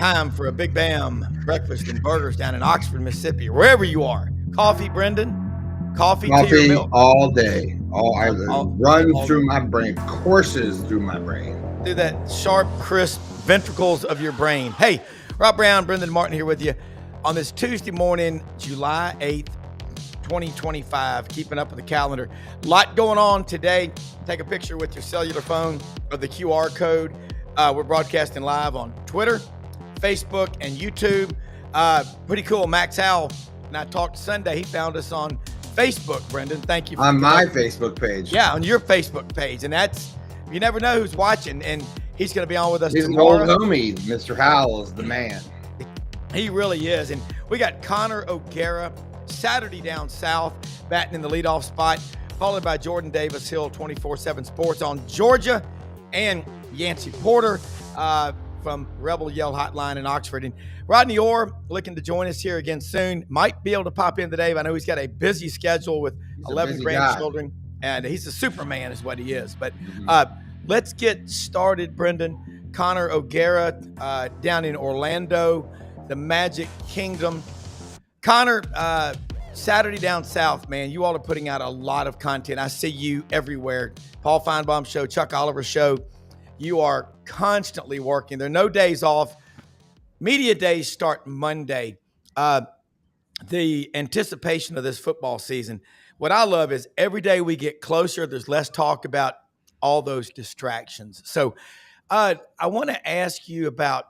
Time for a Big Bam breakfast and burgers down in Oxford, Mississippi, wherever you are. Coffee, Brendan? Coffee, tea, or milk? all day. I All run through my brain, courses through my brain. Through that sharp, crisp ventricles of your brain. Hey, Rob Browne, Brendan Martin here with you on this Tuesday morning, July 8th, 2025. Keeping up with the calendar. A lot going on today. Take a picture with your cellular phone of the QR code. We're broadcasting live on Twitter, Facebook, and YouTube. Pretty cool. Max Howell and I talked Sunday. He found us on Facebook, Brendan. Thank you. On my Facebook page. Yeah, on your Facebook page. And that's, you never know who's watching. And he's going to be on with us He's tomorrow. an old homie. Mr. Howell is the man. He really is. And we got Connor O'Gara, Saturday down south, batting in the leadoff spot, followed by Jordan Davis Hill, 24/7 Sports on Georgia, and Yancy Porter from Rebel Yell Hotline in Oxford. And Rodney Orr looking to join us here again soon. Might be able to pop in today, but I know he's got a busy schedule with 11 grandchildren. And he's a Superman is what he is. But let's get started, Brendan. Connor O'Gara down in Orlando, the Magic Kingdom. Connor, Saturday down south, man, you all are putting out a lot of content. I see you everywhere. Paul Feinbaum Show, Chuck Oliver Show. You are constantly working. There are no days off. Media days start Monday. The anticipation of this football season. What I love is every day we get closer, there's less talk about all those distractions. So I want to ask you about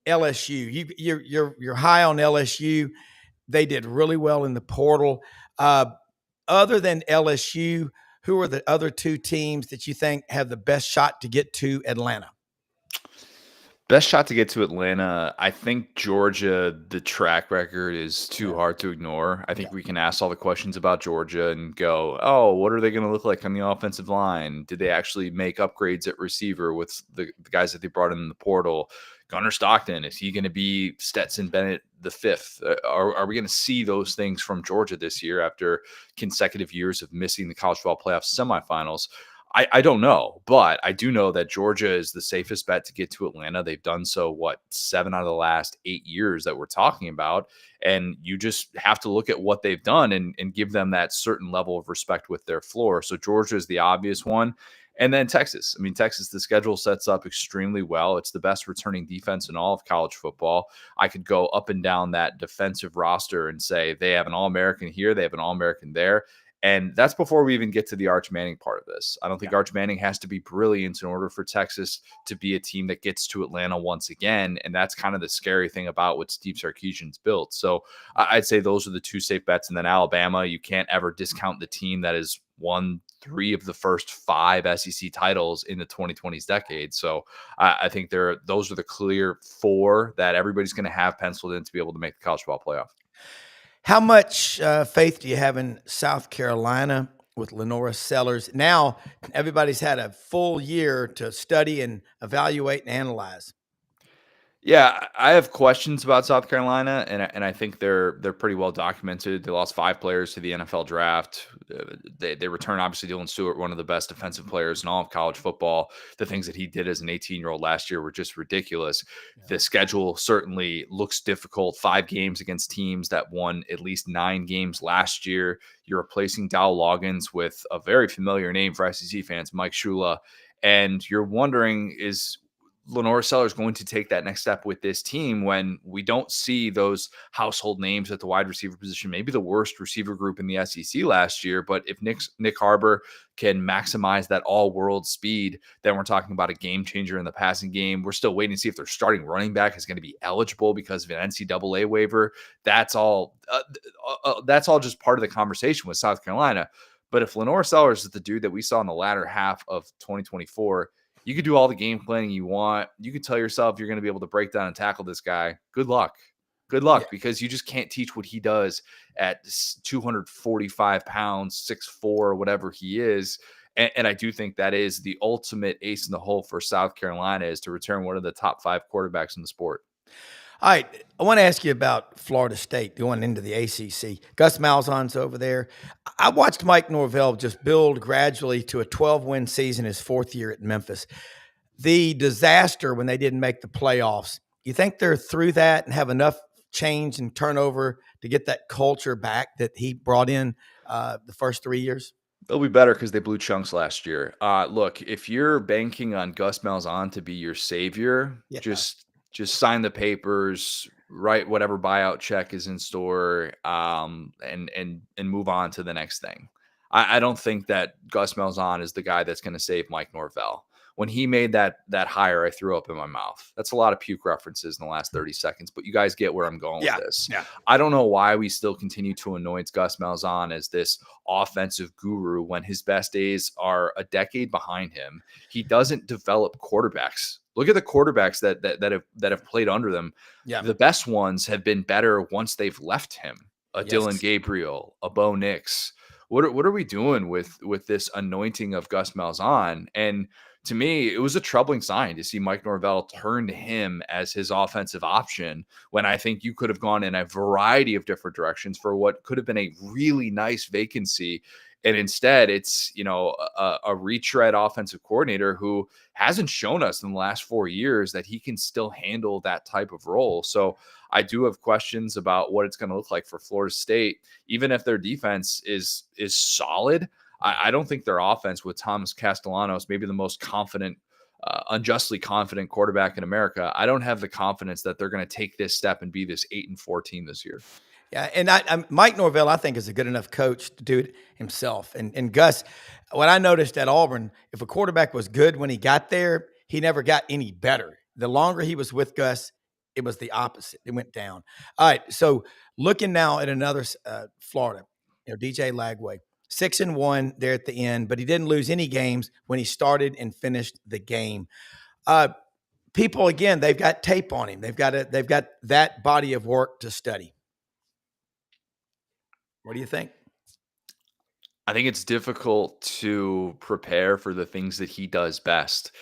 LSU. You're high on LSU. They did really well in the portal. Other than LSU, who are the other two teams that you think have the best shot to get to Atlanta? Best shot to get to Atlanta, I think Georgia, the track record is too hard to ignore. I think we can ask all the questions about Georgia and go, oh, what are they going to look like on the offensive line? Did they actually make upgrades at receiver with the guys that they brought in the portal? Gunnar Stockton, is he going to be Stetson Bennett the fifth? Are we going to see those things from Georgia this year after consecutive years of missing the college football playoff semifinals? I don't know, but I do know that Georgia is the safest bet to get to Atlanta. They've done so, 7 out of the last 8 years that we're talking about. And you just have to look at what they've done and give them that certain level of respect with their floor. So Georgia is the obvious one. And then Texas. I mean, Texas, the schedule sets up extremely well. It's the best returning defense in all of college football. I could go up and down that defensive roster and say they have an All-American here, they have an All-American there. And that's before we even get to the Arch Manning part of this. I don't think Arch Manning has to be brilliant in order for Texas to be a team that gets to Atlanta once again. And that's kind of the scary thing about what Steve Sarkisian's built. So I'd say those are the two safe bets. And then Alabama, you can't ever discount the team that has won 3 of the first 5 SEC titles in the 2020s decade. So I think those are the clear 4 that everybody's going to have penciled in to be able to make the college football playoff. How much faith do you have in South Carolina with Lenora Sellers? Now, everybody's had a full year to study and evaluate and analyze. Yeah, I have questions about South Carolina, and I think they're pretty well documented. They lost 5 players to the NFL draft. They returned, obviously, Dylan Stewart, one of the best defensive players in all of college football. The things that he did as an 18-year-old last year were just ridiculous. Yeah. The schedule certainly looks difficult. 5 games against teams that won at least 9 games last year. You're replacing Dow Loggins with a very familiar name for SEC fans, Mike Shula, and you're wondering, is Lenora Sellers going to take that next step with this team when we don't see those household names at the wide receiver position, maybe the worst receiver group in the SEC last year. But if Nick Harbor can maximize that all-world speed, then we're talking about a game changer in the passing game. We're still waiting to see if their starting running back is going to be eligible because of an NCAA waiver. That's all just part of the conversation with South Carolina. But if Lenora Sellers is the dude that we saw in the latter half of 2024, you could do all the game planning you want. You could tell yourself you're going to be able to break down and tackle this guy. Good luck. Because you just can't teach what he does at 245 pounds, 6'4", whatever he is. And I do think that is the ultimate ace in the hole for South Carolina, is to return one of the top 5 quarterbacks in the sport. All right, I want to ask you about Florida State going into the ACC. Gus Malzahn's over there. I watched Mike Norvell just build gradually to a 12-win season his 4th year at Memphis. The disaster when they didn't make the playoffs You think they're through that and have enough change and turnover to get that culture back that he brought in the first 3 years? They'll be better because they blew chunks last year. Look, if you're banking on Gus Malzahn to be your savior, Yeah. just sign the papers, write whatever buyout check is in store, and move on to the next thing. I don't think that Gus Malzahn is the guy that's going to save Mike Norvell. When he made that hire, I threw up in my mouth. That's a lot of puke references in the last 30 seconds, but you guys get where I'm going with this. Yeah. I don't know why we still continue to anoint Gus Malzahn as this offensive guru when his best days are a decade behind him. He doesn't develop quarterbacks. Look at the quarterbacks that have played under them. Yeah. The best ones have been better once they've left him. A Yes. Dylan Gabriel, a Bo Nix. What are we doing with this anointing of Gus Malzahn? And to me, it was a troubling sign to see Mike Norvell turn to him as his offensive option when I think you could have gone in a variety of different directions for what could have been a really nice vacancy. And instead, it's, a retread offensive coordinator who hasn't shown us in the last 4 years that he can still handle that type of role. So I do have questions about what it's going to look like for Florida State, even if their defense is solid. I don't think their offense with Thomas Castellanos, maybe the most confident, unjustly confident quarterback in America, I don't have the confidence that they're going to take this step and be this 8-4 team this year. Yeah, and Mike Norvell, I think, is a good enough coach to do it himself. And Gus, what I noticed at Auburn, if a quarterback was good when he got there, he never got any better. The longer he was with Gus, it was the opposite. It went down. All right, so looking now at another Florida, DJ Lagway, 6-1 there at the end, but he didn't lose any games when he started and finished the game. People, again, they've got tape on him. They've got that body of work to study. What do you think? I think it's difficult to prepare for the things that he does best.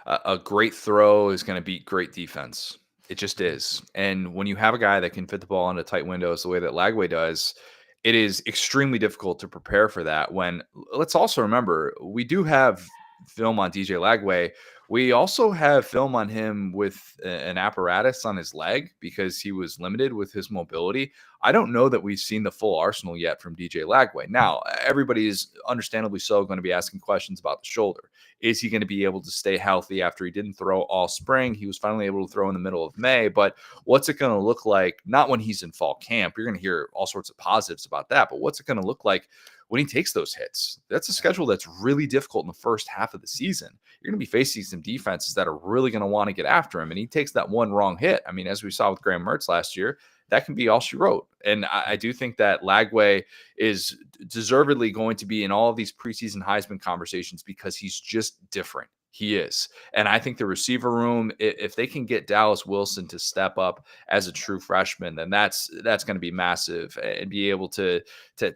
A great throw is going to beat great defense. It just is. And when you have a guy that can fit the ball into tight windows the way that Lagway does, it is extremely difficult to prepare for that. When, let's also remember, we do have film on DJ Lagway. We also have film on him with an apparatus on his leg because he was limited with his mobility. I don't know that we've seen the full arsenal yet from DJ Lagway. Now, everybody is understandably so going to be asking questions about the shoulder. Is he going to be able to stay healthy after he didn't throw all spring? He was finally able to throw in the middle of May, but what's it going to look like? Not when he's in fall camp. You're going to hear all sorts of positives about that, but what's it going to look like when he takes those hits? That's a schedule that's really difficult in the first half of the season. You're going to be facing some defenses that are really going to want to get after him, and he takes that one wrong hit. I mean, as we saw with Graham Mertz last year, that can be all she wrote. And I do think that Lagway is deservedly going to be in all of these preseason Heisman conversations because he's just different. He is. And I think the receiver room, if they can get Dallas Wilson to step up as a true freshman, then that's going to be massive, and be able to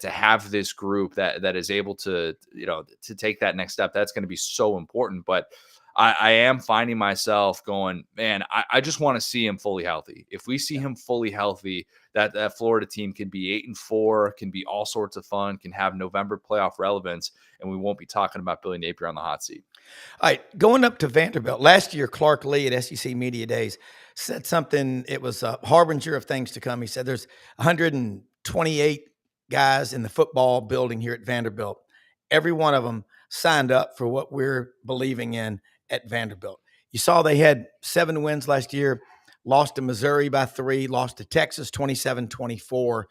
have this group that is able to take that next step. That's going to be so important. But I am finding myself going, man, I just want to see him fully healthy. If we see him fully healthy, that Florida team can be 8-4, can be all sorts of fun, can have November playoff relevance, and we won't be talking about Billy Napier on the hot seat. All right, going up to Vanderbilt. Last year, Clark Lee at SEC Media Days said something, it was a harbinger of things to come. He said there's 128 guys in the football building here at Vanderbilt. Every one of them signed up for what we're believing in at Vanderbilt. You saw they had 7 wins last year, lost to Missouri by 3, lost to Texas 27-24.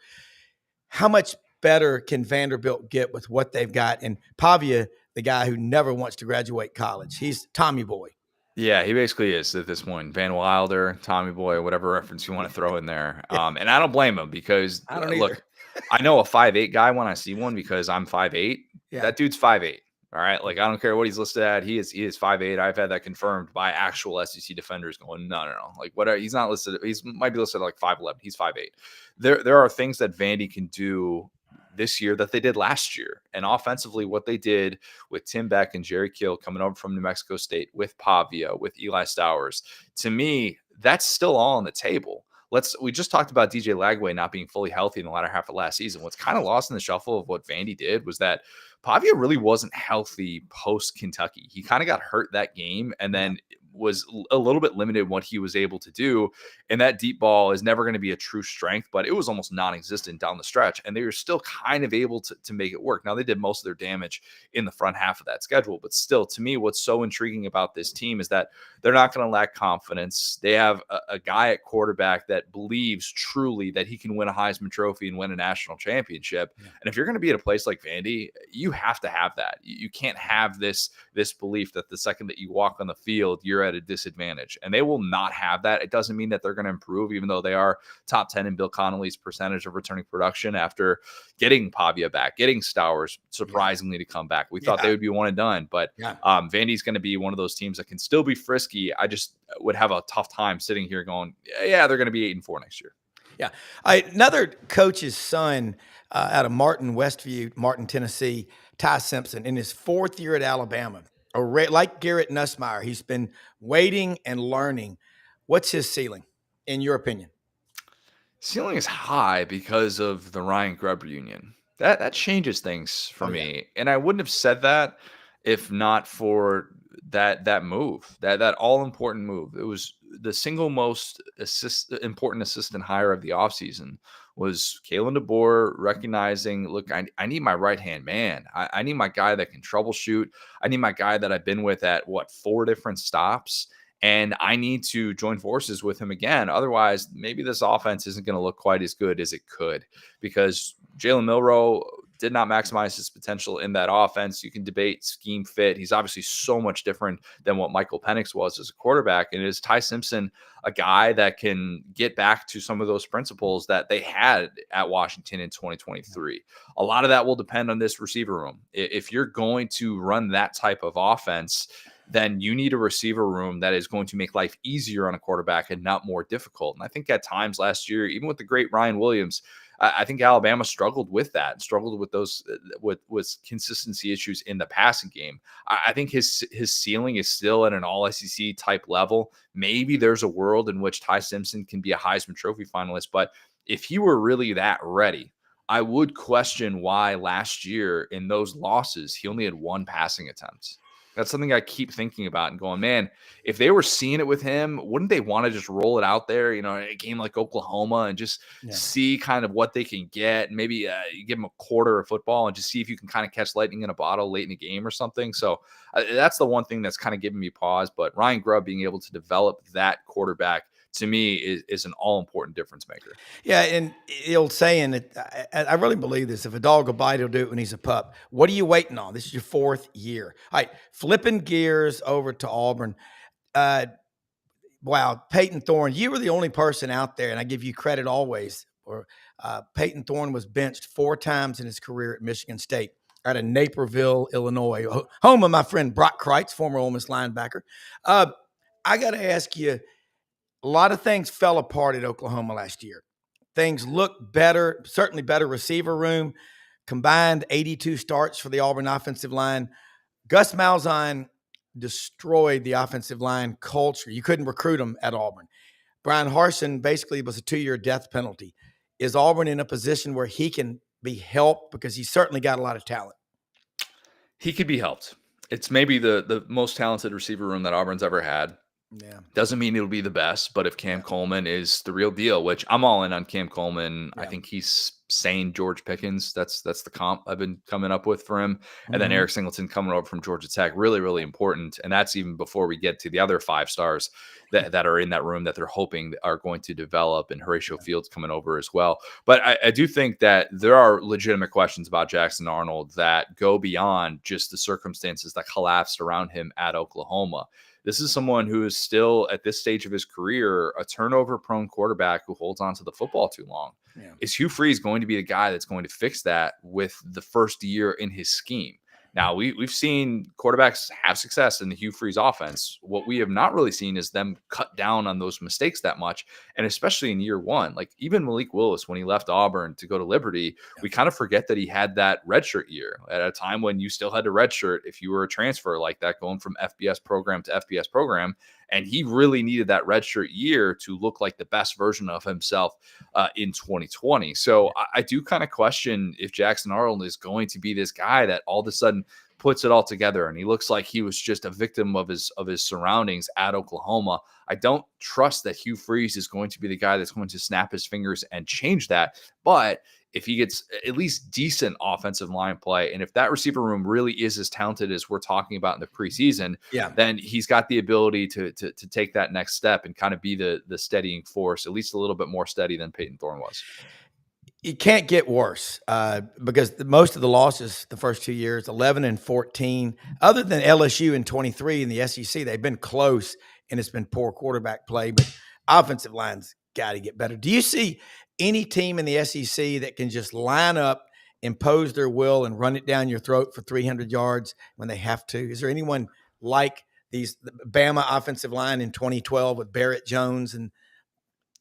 How much better can Vanderbilt get with what they've got? And Pavia, the guy who never wants to graduate college, he's Tommy Boy. Yeah, he basically is at this point. Van Wilder, Tommy Boy, whatever reference you want to throw in there. And I don't blame him because, I don't look, I know a 5'8" guy when I see one because I'm 5'8". Yeah. That dude's 5'8". All right. Like, I don't care what he's listed at. He is 5'8". I've had that confirmed by actual SEC defenders going, no. Like, whatever. He's not listed. He's might be listed at like 5'11". He's 5'8". There are things that Vandy can do this year that they did last year. And offensively, what they did with Tim Beck and Jerry Kill coming over from New Mexico State, with Pavia, with Eli Stowers, to me, that's still all on the table. We just talked about DJ Lagway not being fully healthy in the latter half of last season. What's kind of lost in the shuffle of what Vandy did was that Pavia really wasn't healthy post Kentucky. He kind of got hurt that game. And then was a little bit limited in what he was able to do. And that deep ball is never going to be a true strength, but it was almost non-existent down the stretch. And they were still kind of able to make it work. Now, they did most of their damage in the front half of that schedule, but still, to me, what's so intriguing about this team is that they're not going to lack confidence. They have a guy at quarterback that believes truly that he can win a Heisman Trophy and win a national championship. Yeah. And if you're going to be at a place like Vandy, you have to have that. You can't have this belief that the second that you walk on the field, you're at a disadvantage. And they will not have that. It doesn't mean that they're going to improve, even though they are top 10 in Bill Connolly's percentage of returning production after getting Pavia back, getting Stowers surprisingly to come back. We thought they would be one and done, but Vandy's going to be one of those teams that can still be frisky. I just would have a tough time sitting here going, yeah, they're going to be 8-4 next year. Yeah. Another coach's son out of Martin, Tennessee, Ty Simpson, in his 4th year at Alabama, like Garrett Nussmeier, he's been waiting and learning. What's his ceiling, in your opinion? Ceiling is high because of the Ryan Grubb reunion. That changes things for me. And I wouldn't have said that if not for that move, that all important move. It was the single most important assistant hire of the offseason was Kalen DeBoer recognizing, look, I need my right-hand man. I need my guy that can troubleshoot. I need my guy that I've been with at 4 different stops. And I need to join forces with him again. Otherwise, maybe this offense isn't going to look quite as good as it could, because Jalen Milroe did not maximize his potential in that offense. You can debate scheme fit. He's obviously so much different than what Michael Penix was as a quarterback. And is Ty Simpson a guy that can get back to some of those principles that they had at Washington in 2023? A lot of that will depend on this receiver room. If you're going to run that type of offense, then you need a receiver room that is going to make life easier on a quarterback and not more difficult. And I think at times last year, even with the great Ryan Williams, I think Alabama struggled with that, struggled with those with consistency issues in the passing game. I think his ceiling is still at an all SEC type level. Maybe there's a world in which Ty Simpson can be a Heisman Trophy finalist, but if he were really that ready, I would question why last year in those losses, he only had 1 passing attempt. That's something I keep thinking about and going, man, if they were seeing it with him, wouldn't they want to just roll it out there, in a game like Oklahoma and just see kind of what they can get? Maybe you give them a quarter of football and just see if you can kind of catch lightning in a bottle late in the game or something. So that's the one thing that's kind of giving me pause. But Ryan Grubb being able to develop that quarterback, to me, is an all-important difference maker. Yeah, and the old saying that I really believe this: if a dog will bite, he'll do it when he's a pup. What are you waiting on? This is your 4th year. All right, flipping gears over to Auburn. Wow, Peyton Thorne, you were the only person out there, and I give you credit always. Peyton Thorne was benched 4 times in his career at Michigan State, out of Naperville, Illinois, home of my friend Brock Kreitz, former Ole Miss linebacker. I got to ask you, a lot of things fell apart at Oklahoma last year. Things look better, certainly better receiver room, combined 82 starts for the Auburn offensive line. Gus Malzahn destroyed the offensive line culture. You couldn't recruit them at Auburn. Brian Harsin basically was a 2-year death penalty. Is Auburn in a position where he can be helped? Because he's certainly got a lot of talent. He could be helped. It's maybe the most talented receiver room that Auburn's ever had. Yeah. Doesn't mean it'll be the best, but if Cam Coleman is the real deal, which I'm all in on Cam Coleman, I think he's sane George Pickens. That's the comp I've been coming up with for him. And then Eric Singleton coming over from Georgia Tech, really, really important. And that's even before we get to the other 5 stars that are in that room that they're hoping are going to develop, and Horatio Fields coming over as well. But I do think that there are legitimate questions about Jackson Arnold that go beyond just the circumstances that collapsed around him at Oklahoma. This is someone who is still at this stage of his career a turnover-prone quarterback who holds on to the football too long. Yeah. Is Hugh Freeze going to be the guy that's going to fix that with the first year in his scheme? Now, we've seen quarterbacks have success in the Hugh Freeze offense. What we have not really seen is them cut down on those mistakes that much, and especially in year 1. Like even Malik Willis, when he left Auburn to go to Liberty, we kind of forget that he had that redshirt year at a time when you still had to redshirt if you were a transfer like that, going from FBS program to FBS program. And he really needed that redshirt year to look like the best version of himself in 2020. So I do kind of question if Jackson Arnold is going to be this guy that all of a sudden puts it all together. And he looks like he was just a victim of his surroundings at Oklahoma. I don't trust that Hugh Freeze is going to be the guy that's going to snap his fingers and change that. But if he gets at least decent offensive line play, and if that receiver room really is as talented as we're talking about in the preseason, then he's got the ability to take that next step and kind of be the steadying force, at least a little bit more steady than Peyton Thorne was. It can't get worse because most of the losses the first 2 years, 11 and 14, other than LSU in 23 in the SEC, they've been close and it's been poor quarterback play, but offensive line's got to get better. Do you see any team in the SEC that can just line up, impose their will, and run it down your throat for 300 yards when they have to? Is there anyone like the Bama offensive line in 2012 with Barrett Jones and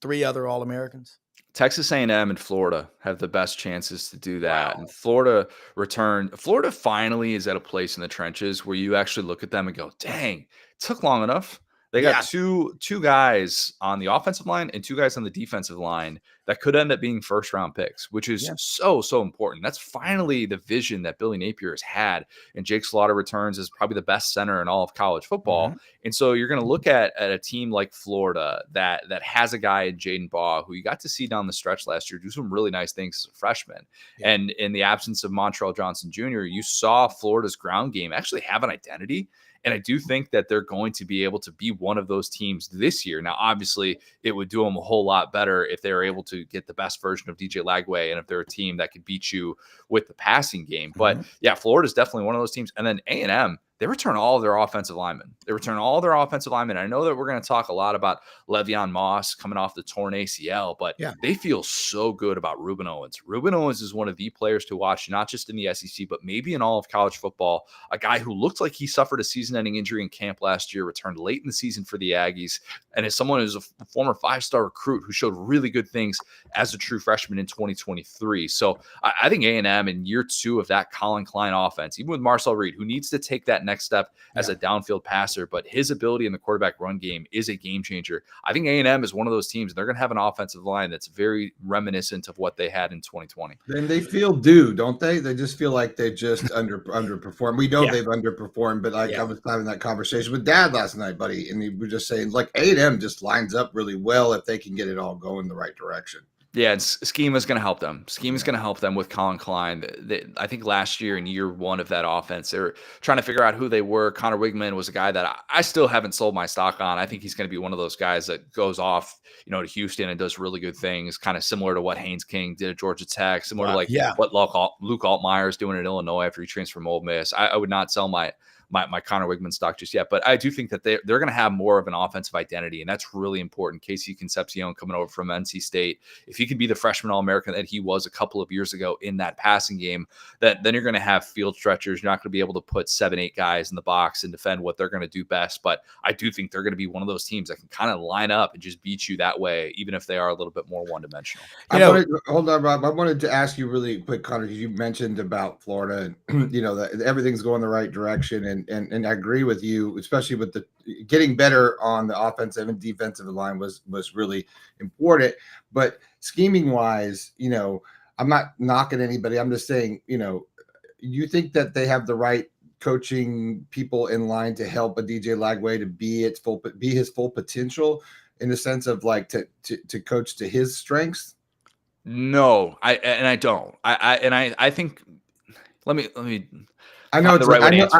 3 other All-Americans? Texas A&M and Florida have the best chances to do that. Wow. And Florida finally is at a place in the trenches where you actually look at them and go, dang, it took long enough. They got two guys on the offensive line and 2 guys on the defensive line that could end up being first-round picks, which is so important. That's finally the vision that Billy Napier has had. And Jake Slaughter returns as probably the best center in all of college football. Mm-hmm. And so you're going to look at a team like Florida that has a guy in Jaden Baugh who you got to see down the stretch last year do some really nice things as a freshman. Yeah. And in the absence of Montrell Johnson Jr., you saw Florida's ground game actually have an identity. And I do think that they're going to be able to be one of those teams this year. Now, obviously, it would do them a whole lot better if they were able to get the best version of DJ Lagway and if they're a team that could beat you with the passing game. But yeah, Florida's definitely one of those teams. And then A&M, they return all of their offensive linemen. I know that we're going to talk a lot about Le'Veon Moss coming off the torn ACL, but they feel so good about Ruben Owens. Ruben Owens is one of the players to watch, not just in the SEC, but maybe in all of college football. A guy who looked like he suffered a season-ending injury in camp last year, returned late in the season for the Aggies, and is someone who's a former 5-star recruit who showed really good things as a true freshman in 2023. So I think A&M in year 2 of that Colin Klein offense, even with Marcel Reed, who needs to take that next step as a downfield passer, but his ability in the quarterback run game is a game changer. I think A&M is one of those teams. They're going to have an offensive line that's very reminiscent of what they had in 2020. And they feel due, don't they? They just feel like they just underperformed. We know they've underperformed, but I was having that conversation with Dad last night, buddy, and we were just saying, like, A&M just lines up really well if they can get it all going the right direction. Yeah, schema is going to help them. Schema is going to help them with Colin Klein. I think last year in year 1 of that offense, they were trying to figure out who they were. Connor Wigman was a guy that I still haven't sold my stock on. I think he's going to be one of those guys that goes off, to Houston and does really good things, kind of similar to what Haynes King did at Georgia Tech, similar to what Luke Altmaier is doing at Illinois after he transferred from Ole Miss. I would not sell my Connor Wigman stock just yet, but I do think that they're going to have more of an offensive identity, and that's really important. Casey Concepcion coming over from NC State, if he could be the freshman All-American that he was a couple of years ago in that passing game, then you're going to have field stretchers. You're not going to be able to put 7-8 guys in the box and defend what they're going to do best, but I do think they're going to be one of those teams that can kind of line up and just beat you that way, even if they are a little bit more one-dimensional. Hold on, Rob. I wanted to ask you really quick, Connor, because you mentioned about Florida and that everything's going the right direction, and I agree with you, especially with the getting better on the offensive and defensive line was really important. But scheming wise, I'm not knocking anybody. I'm just saying, you think that they have the right coaching people in line to help a DJ Lagway to be his full potential in the sense of like to coach to his strengths? No, I don't. I think let me. I know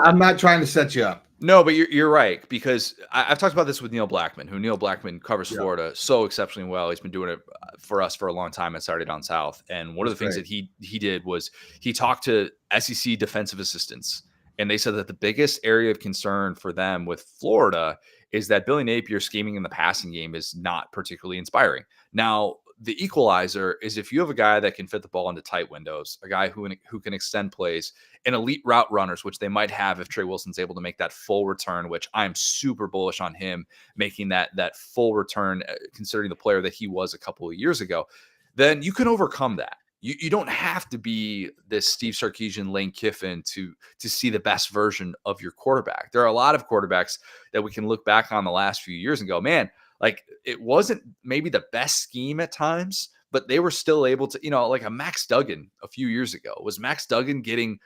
I'm not trying to set you up. No, but you're right, because I've talked about this with Neil Blackman, who Neil Blackman covers Florida so exceptionally well. He's been doing it for us for a long time at Saturday Down South. And one of the things that he did was he talked to SEC defensive assistants, and they said that the biggest area of concern for them with Florida is that Billy Napier scheming in the passing game is not particularly inspiring. Now, the equalizer is if you have a guy that can fit the ball into tight windows, a guy who can extend plays, and elite route runners, which they might have if Trey Wilson's able to make that full return, which I'm super bullish on him making that full return, considering the player that he was a couple of years ago, then you can overcome that. You don't have to be this Steve Sarkisian, Lane Kiffin to see the best version of your quarterback. There are a lot of quarterbacks that we can look back on the last few years and go, man, like it wasn't maybe the best scheme at times, but they were still able to, like a Max Duggan a few years ago. Was Max Duggan getting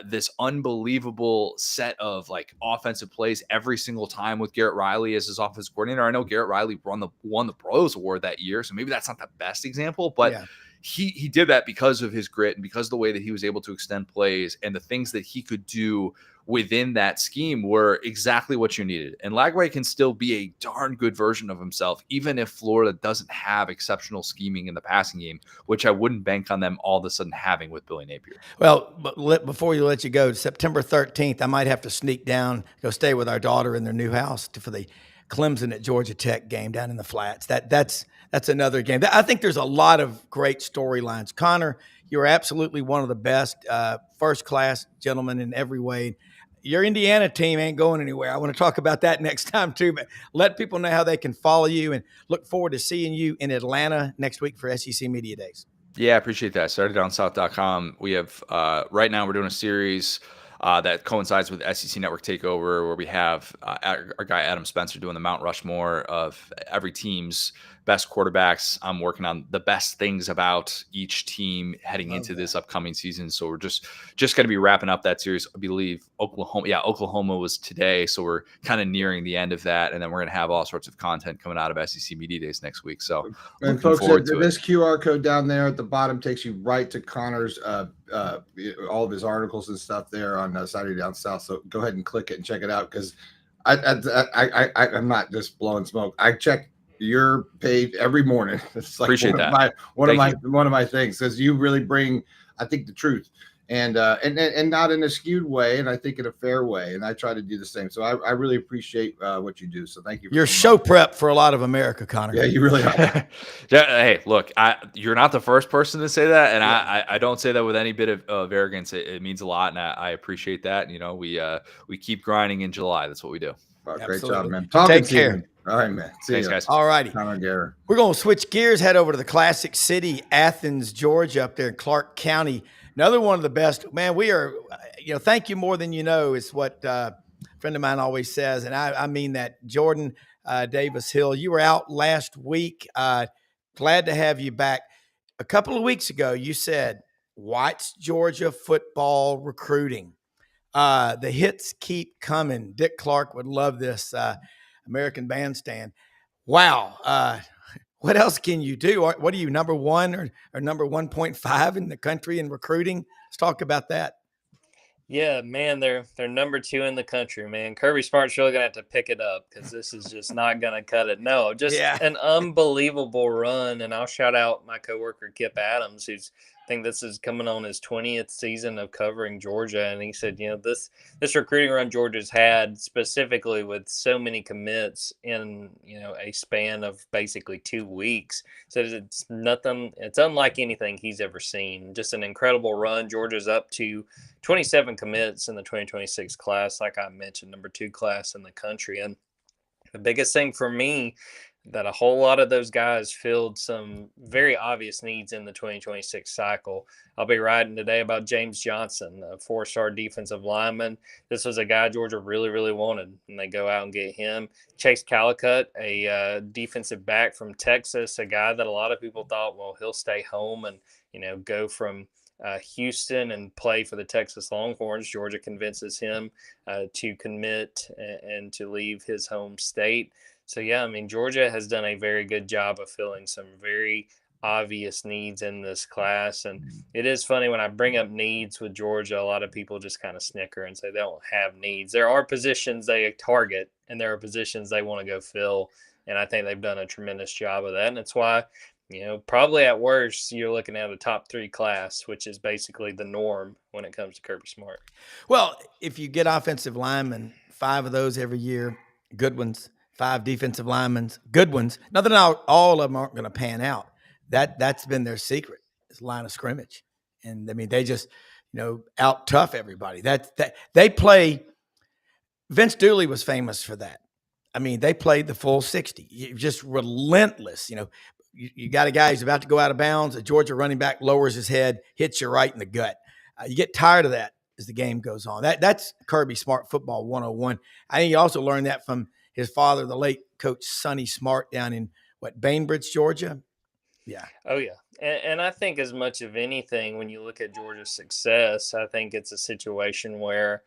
this unbelievable set of like offensive plays every single time with Garrett Riley as his offensive coordinator? I know Garrett Riley won the Pros Award that year, so maybe that's not the best example, but he did that because of his grit and because of the way that he was able to extend plays, and the things that he could do within that scheme were exactly what you needed. And Lagway can still be a darn good version of himself, even if Florida doesn't have exceptional scheming in the passing game, which I wouldn't bank on them all of a sudden having with Billy Napier. Well, before you let you go, September 13th, I might have to sneak down, go stay with our daughter in their new house for the Clemson at Georgia Tech game down in the Flats. That's another game. I think there's a lot of great storylines. Connor, you're absolutely one of the best, first-class gentlemen in every way. Your Indiana team ain't going anywhere. I want to talk about that next time too, but let people know how they can follow you, and look forward to seeing you in Atlanta next week for SEC Media Days. Yeah, I appreciate that. SaturdayDownSouth.com. We have right now we're doing a series that coincides with SEC Network Takeover, where we have our guy Adam Spencer doing the Mount Rushmore of every team's best quarterbacks. I'm working on the best things about each team heading into this upcoming season. So we're just going to be wrapping up that series. I believe Oklahoma was today, so we're kind of nearing the end of that, and then we're going to have all sorts of content coming out of SEC Media Days next week. So, and folks, this QR code down there at the bottom takes you right to Connor's all of his articles and stuff there on Saturday Down South. So go ahead and click it and check it out, because I'm not just blowing smoke. I check your page every morning. It's like appreciate one of my things, because you really bring, I think, the truth, and not in a skewed way, and I think in a fair way, and I try to do the same. So I really appreciate what you do. So thank you. Your show prep for a lot of America, Connor. Yeah, you really are. Hey, look, you're not the first person to say that, and I don't say that with any bit of arrogance. It means a lot, and I appreciate that. We keep grinding in July. That's what we do. Well, great job, man. Take care. All right, man. Thanks, guys. All righty. We're going to switch gears, head over to the classic city, Athens, Georgia, up there in Clark County. Another one of the best. Man, we are, thank you more than you know is what a friend of mine always says. And I mean that. Jordan Davis Hill, you were out last week. Glad to have you back. A couple of weeks ago, you said, watch Georgia football recruiting. The hits keep coming. Dick Clark would love this. American Bandstand. Wow. What else can you do? What are you, number one or number 1.5 in the country in recruiting? Let's talk about that. Yeah, man, they're number 2 in the country, man. Kirby Smart's really going to have to pick it up, because this is just not going to cut it. No, an unbelievable run. And I'll shout out my coworker, Kip Adams, who's, I think this is coming on his 20th season of covering Georgia. And he said, this recruiting run Georgia's had, specifically with so many commits in, a span of basically 2 weeks. So it's unlike anything he's ever seen. Just an incredible run. Georgia's up to 27 commits in the 2026 class, like I mentioned, number 2 class in the country. And the biggest thing for me, that a whole lot of those guys filled some very obvious needs in the 2026 cycle. I'll be writing today about James Johnson, a 4-star defensive lineman. This was a guy Georgia really, really wanted, and they go out and get him. Chase Calicut, a defensive back from Texas, a guy that a lot of people thought, well, he'll stay home and, go from Houston and play for the Texas Longhorns. Georgia convinces him to commit and to leave his home state. So, Georgia has done a very good job of filling some very obvious needs in this class. And it is funny when I bring up needs with Georgia, a lot of people just kind of snicker and say they don't have needs. There are positions they target, and there are positions they want to go fill. And I think they've done a tremendous job of that. And it's why, probably at worst, you're looking at a top 3 class, which is basically the norm when it comes to Kirby Smart. Well, if you get offensive linemen, 5 of those every year, good ones, 5 defensive linemen, good ones. Nothing, all of them aren't going to pan out. That's been their secret, is line of scrimmage. And they just, out tough everybody. That they play. Vince Dooley was famous for that. They played the full 60. Just relentless. You got a guy who's about to go out of bounds. A Georgia running back lowers his head, hits you right in the gut. You get tired of that as the game goes on. That's Kirby Smart football 101. I think you also learned that from his father, the late Coach Sonny Smart, down in Bainbridge, Georgia. Yeah. Oh, yeah. And I think as much of anything, when you look at Georgia's success, I think it's a situation where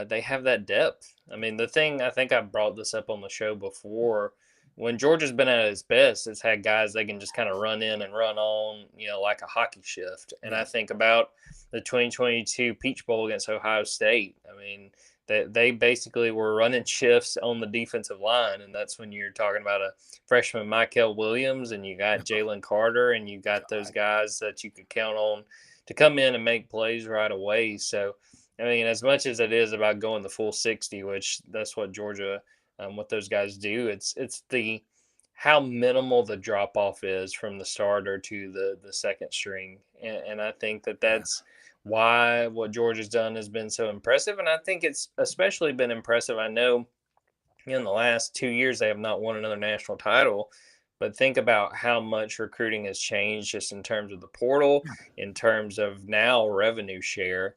they have that depth. I mean, the thing, I think I brought this up on the show before, when Georgia's been at its best, it's had guys they can just kind of run in and run on, like a hockey shift. And I think about the 2022 Peach Bowl against Ohio State. I mean, they basically were running shifts on the defensive line, and that's when you're talking about a freshman Michael Williams, and you got Jalen Carter, and you got those guys that you could count on to come in and make plays right away. So, I mean, as much as it is about going the full 60, which that's what Georgia, what those guys do, it's the how minimal the drop off is from the starter to the second string, and I think that's why what Georgia's done has been so impressive, and I think it's especially been impressive. I know in the last 2 years they have not won another national title, but think about how much recruiting has changed just in terms of the portal, in terms of now revenue share,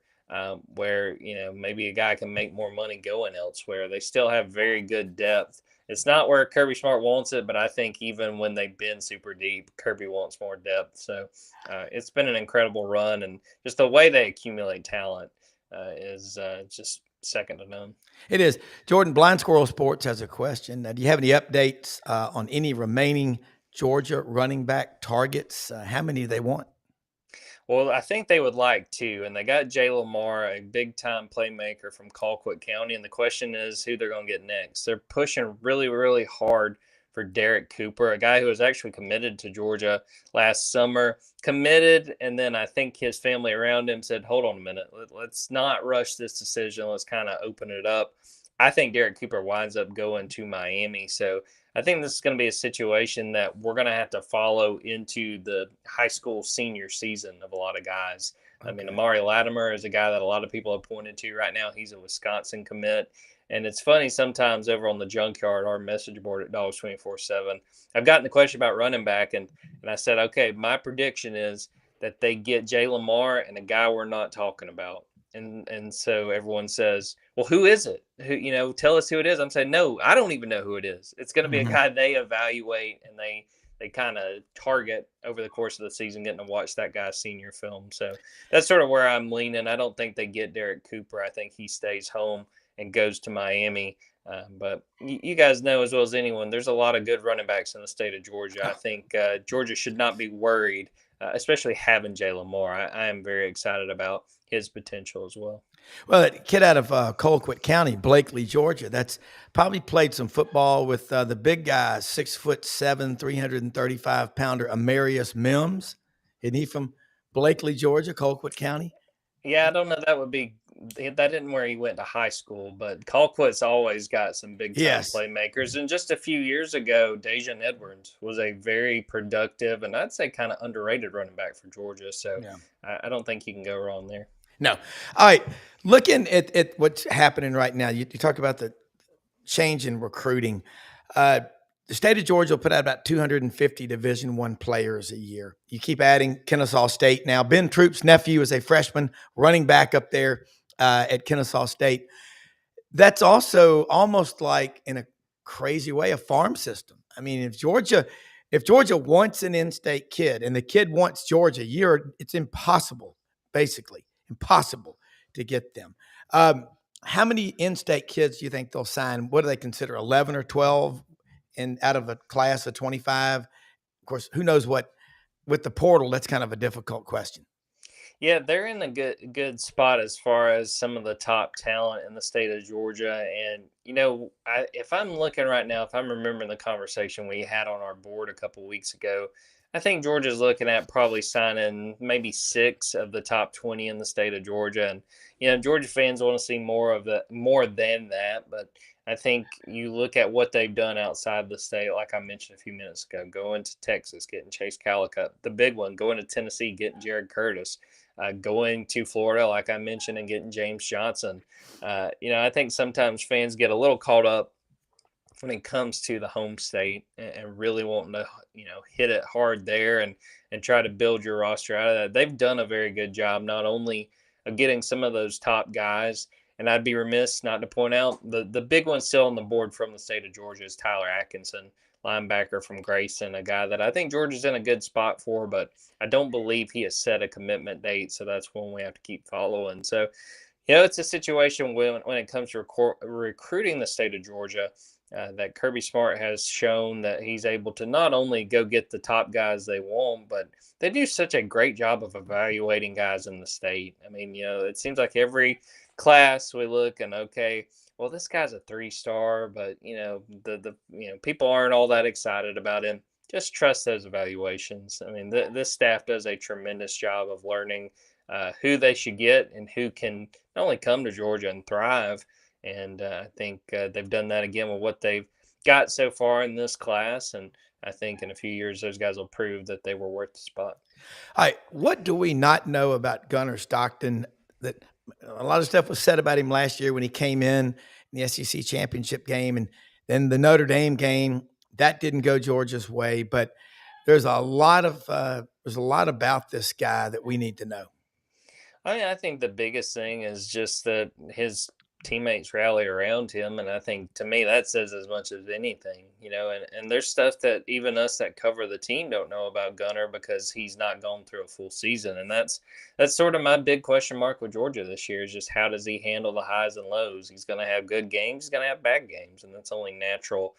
where maybe a guy can make more money going elsewhere. They still have very good depth. It's not where Kirby Smart wants it, but I think even when they've been super deep, Kirby wants more depth. So it's been an incredible run, and just the way they accumulate talent is just second to none. It is. Jordan, Blind Squirrel Sports has a question. Do you have any updates on any remaining Georgia running back targets? How many do they want? Well, I think they would like to, and they got Jay Lamar, a big-time playmaker from Colquitt County, and the question is who they're going to get next. They're pushing really, really hard for Derek Cooper, a guy who was actually committed to Georgia last summer, and then I think his family around him said, hold on a minute, let's not rush this decision. Let's kind of open it up. I think Derek Cooper winds up going to Miami, so I think this is going to be a situation that we're going to have to follow into the high school senior season of a lot of guys. Okay. I mean, Amari Latimer is a guy that a lot of people have pointed to right now. He's a Wisconsin commit. And it's funny sometimes over on the Junkyard, our message board at Dogs 24/7, I've gotten the question about running back, and I said, okay, my prediction is that they get Jay Lamar and a guy we're not talking about. And so everyone says, well, who is it? Who, tell us who it is. I'm saying, no, I don't even know who it is. It's going to be a guy they evaluate and they kind of target over the course of the season, getting to watch that guy's senior film. So that's sort of where I'm leaning. I don't think they get Derek Cooper. I think he stays home and goes to Miami. But you guys know as well as anyone, there's a lot of good running backs in the state of Georgia. I think Georgia should not be worried, especially having Jay Lamar. I am very excited about his potential as well. Well, a kid out of Colquitt County, Blakely, Georgia, that's probably played some football with the big guys, 6'7", 335-pounder Amarius Mims. Isn't he from Blakely, Georgia, Colquitt County? Yeah, I don't know. That isn't where he went to high school, but Colquitt's always got some big-time playmakers. And just a few years ago, Dejan Edwards was a very productive and I'd say kind of underrated running back for Georgia. So I don't think you can go wrong there. No. All right. Looking at what's happening right now, you talk about the change in recruiting. The state of Georgia will put out about 250 Division I players a year. You keep adding Kennesaw State now. Ben Troop's nephew is a freshman running back up there at Kennesaw State. That's also almost like, in a crazy way, a farm system. I mean, if Georgia wants an in-state kid and the kid wants Georgia, it's impossible, basically. Impossible to get them. How many in-state kids do you think they'll sign? What do they consider, 11 or 12 out of a class of 25? Of course, who knows what with the portal, that's kind of a difficult question. Yeah, they're in a good spot as far as some of the top talent in the state of Georgia. And, if I'm looking right now, if I'm remembering the conversation we had on our board a couple weeks ago, I think Georgia's looking at probably signing maybe 6 of the top 20 in the state of Georgia. And, Georgia fans want to see more than that. But I think you look at what they've done outside the state, like I mentioned a few minutes ago, going to Texas, getting Chase Calicut, the big one, going to Tennessee, getting Jared Curtis, going to Florida, like I mentioned, and getting James Johnson. I think sometimes fans get a little caught up when it comes to the home state and really wanting to, hit it hard there and try to build your roster out of that. They've done a very good job, not only of getting some of those top guys, and I'd be remiss not to point out the big one still on the board from the state of Georgia is Tyler Atkinson. linebacker from Grayson, a guy that I think Georgia's in a good spot for, but I don't believe he has set a commitment date, so that's one we have to keep following. So, it's a situation when it comes to recruiting the state of Georgia, that Kirby Smart has shown that he's able to not only go get the top guys they want, but they do such a great job of evaluating guys in the state. I mean, it seems like every class we look and, okay, well, this guy's a 3-star, but the people aren't all that excited about him. Just trust those evaluations. I mean, this staff does a tremendous job of learning who they should get and who can not only come to Georgia and thrive. And I think they've done that again with what they've got so far in this class. And I think in a few years, those guys will prove that they were worth the spot. All right, what do we not know about Gunnar Stockton? That a lot of stuff was said about him last year when he came in the SEC championship game, and then the Notre Dame game that didn't go Georgia's way. But there's a lot about this guy that we need to know. I mean, I think the biggest thing is just that his teammates rally around him, and I think to me that says as much as anything, and there's stuff that even us that cover the team don't know about Gunnar because he's not gone through a full season, and that's sort of my big question mark with Georgia this year is just how does he handle the highs and lows. He's going to have good games, he's going to have bad games, and that's only natural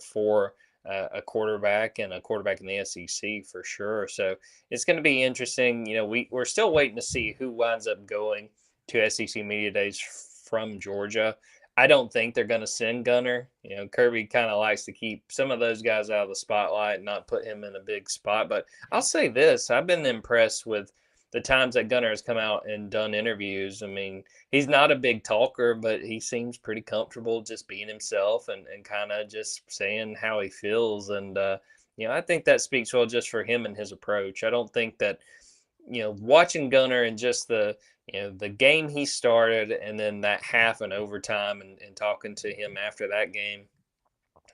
for a quarterback and a quarterback in the SEC for sure. So it's going to be interesting. We're still waiting to see who winds up going to SEC Media Days from Georgia. I don't think they're going to send Gunnar. Kirby kind of likes to keep some of those guys out of the spotlight and not put him in a big spot. But I'll say this, I've been impressed with the times that Gunnar has come out and done interviews. I mean, he's not a big talker, but he seems pretty comfortable just being himself and kind of just saying how he feels. And, I think that speaks well just for him and his approach. I don't think that, watching Gunnar and just the game he started and then that half and overtime and talking to him after that game,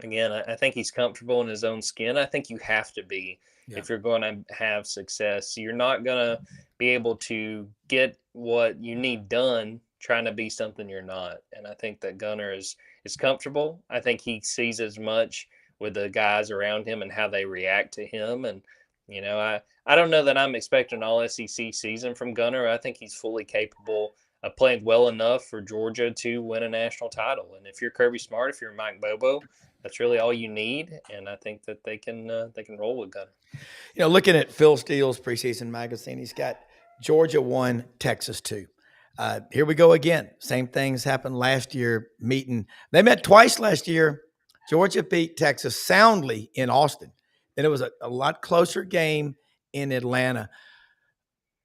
again, I think he's comfortable in his own skin. I think you have to be if you're going to have success. You're not going to be able to get what you need done trying to be something you're not. And I think that Gunnar is comfortable. I think he sees as much with the guys around him and how they react to him. And, I don't know that I'm expecting an all SEC season from Gunnar. I think he's fully capable of playing well enough for Georgia to win a national title. And if you're Kirby Smart, if you're Mike Bobo, that's really all you need. And I think that they can roll with Gunnar. Looking at Phil Steele's preseason magazine, he's got Georgia 1, Texas 2. Here we go again. Same things happened last year meeting. They met twice last year. Georgia beat Texas soundly in Austin. Then it was a lot closer game in Atlanta.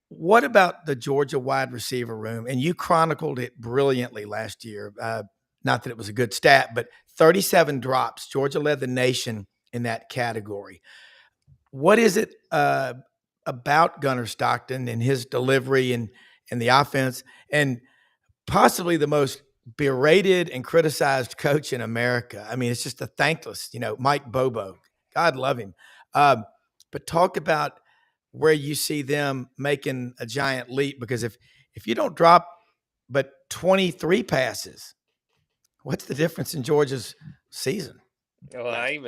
What about the Georgia wide receiver room? And you chronicled it brilliantly last year. Not that it was a good stat, but 37 drops. Georgia led the nation in that category. What is it about Gunnar Stockton and his delivery and the offense, and possibly the most berated and criticized coach in America? I mean, it's just a thankless, Mike Bobo. God love him. But talk about where you see them making a giant leap, because if you don't drop but 23 passes, what's the difference in Georgia's season? Well, I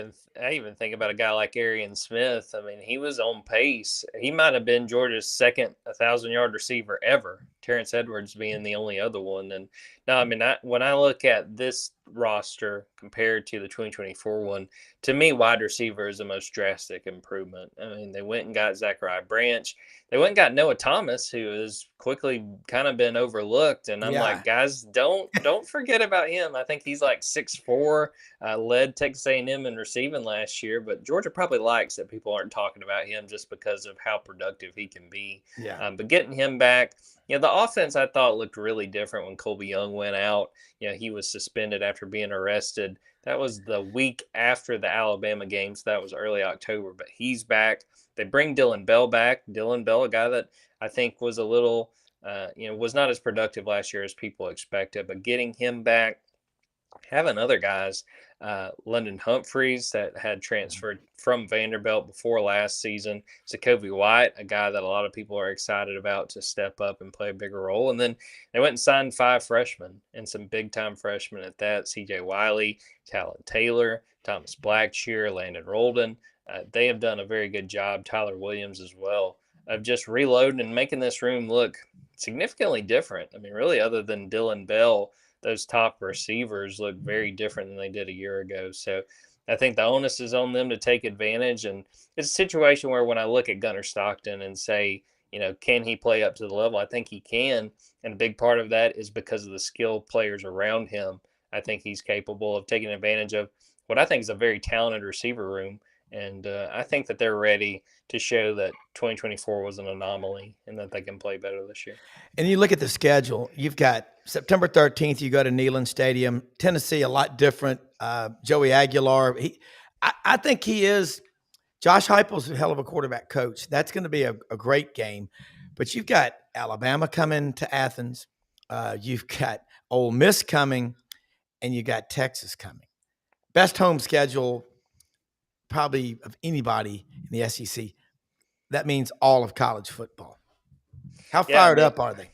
even think about a guy like Arian Smith. I mean, he was on pace. He might have been Georgia's second 1,000-yard receiver ever, Terrence Edwards being the only other one. And no, I mean, when I look at this roster compared to the 2024 one, to me, wide receiver is the most drastic improvement. I mean, they went and got Zachariah Branch. They went and got Noah Thomas, who has quickly kind of been overlooked. And I'm like, guys, don't forget about him. I think he's like 6'4", led Texas A&M in receiving last year. But Georgia probably likes that people aren't talking about him just because of how productive he can be. Yeah. But getting him back, the offense I thought looked really different when Colby Young went out. He was suspended after being arrested. That was the week after the Alabama game, so that was early October. But he's back. They bring Dylan Bell back. Dylan Bell, a guy that I think was a little, was not as productive last year as people expected. But getting him back, having other guys. London Humphreys, that had transferred from Vanderbilt before last season. Zacoby White, a guy that a lot of people are excited about to step up and play a bigger role. And then they went and signed 5 freshmen and some big-time freshmen at that. C.J. Wiley, Talon Taylor, Thomas Blackshear, Landon Roldan. They have done a very good job, Tyler Williams as well, of just reloading and making this room look significantly different. I mean, really, other than Dylan Bell, those top receivers look very different than they did a year ago. So I think the onus is on them to take advantage. And it's a situation where when I look at Gunnar Stockton and say, can he play up to the level? I think he can. And a big part of that is because of the skilled players around him. I think he's capable of taking advantage of what I think is a very talented receiver room. And I think that they're ready to show that 2024 was an anomaly and that they can play better this year. And you look at the schedule, you've got September 13th, you go to Neyland Stadium. Tennessee, a lot different. Joey Aguilar, I think he is. Josh Heupel's a hell of a quarterback coach. That's going to be a great game. But you've got Alabama coming to Athens. You've got Ole Miss coming, and you got Texas coming. Best home schedule probably of anybody in the SEC. That means all of college football. How fired up are they?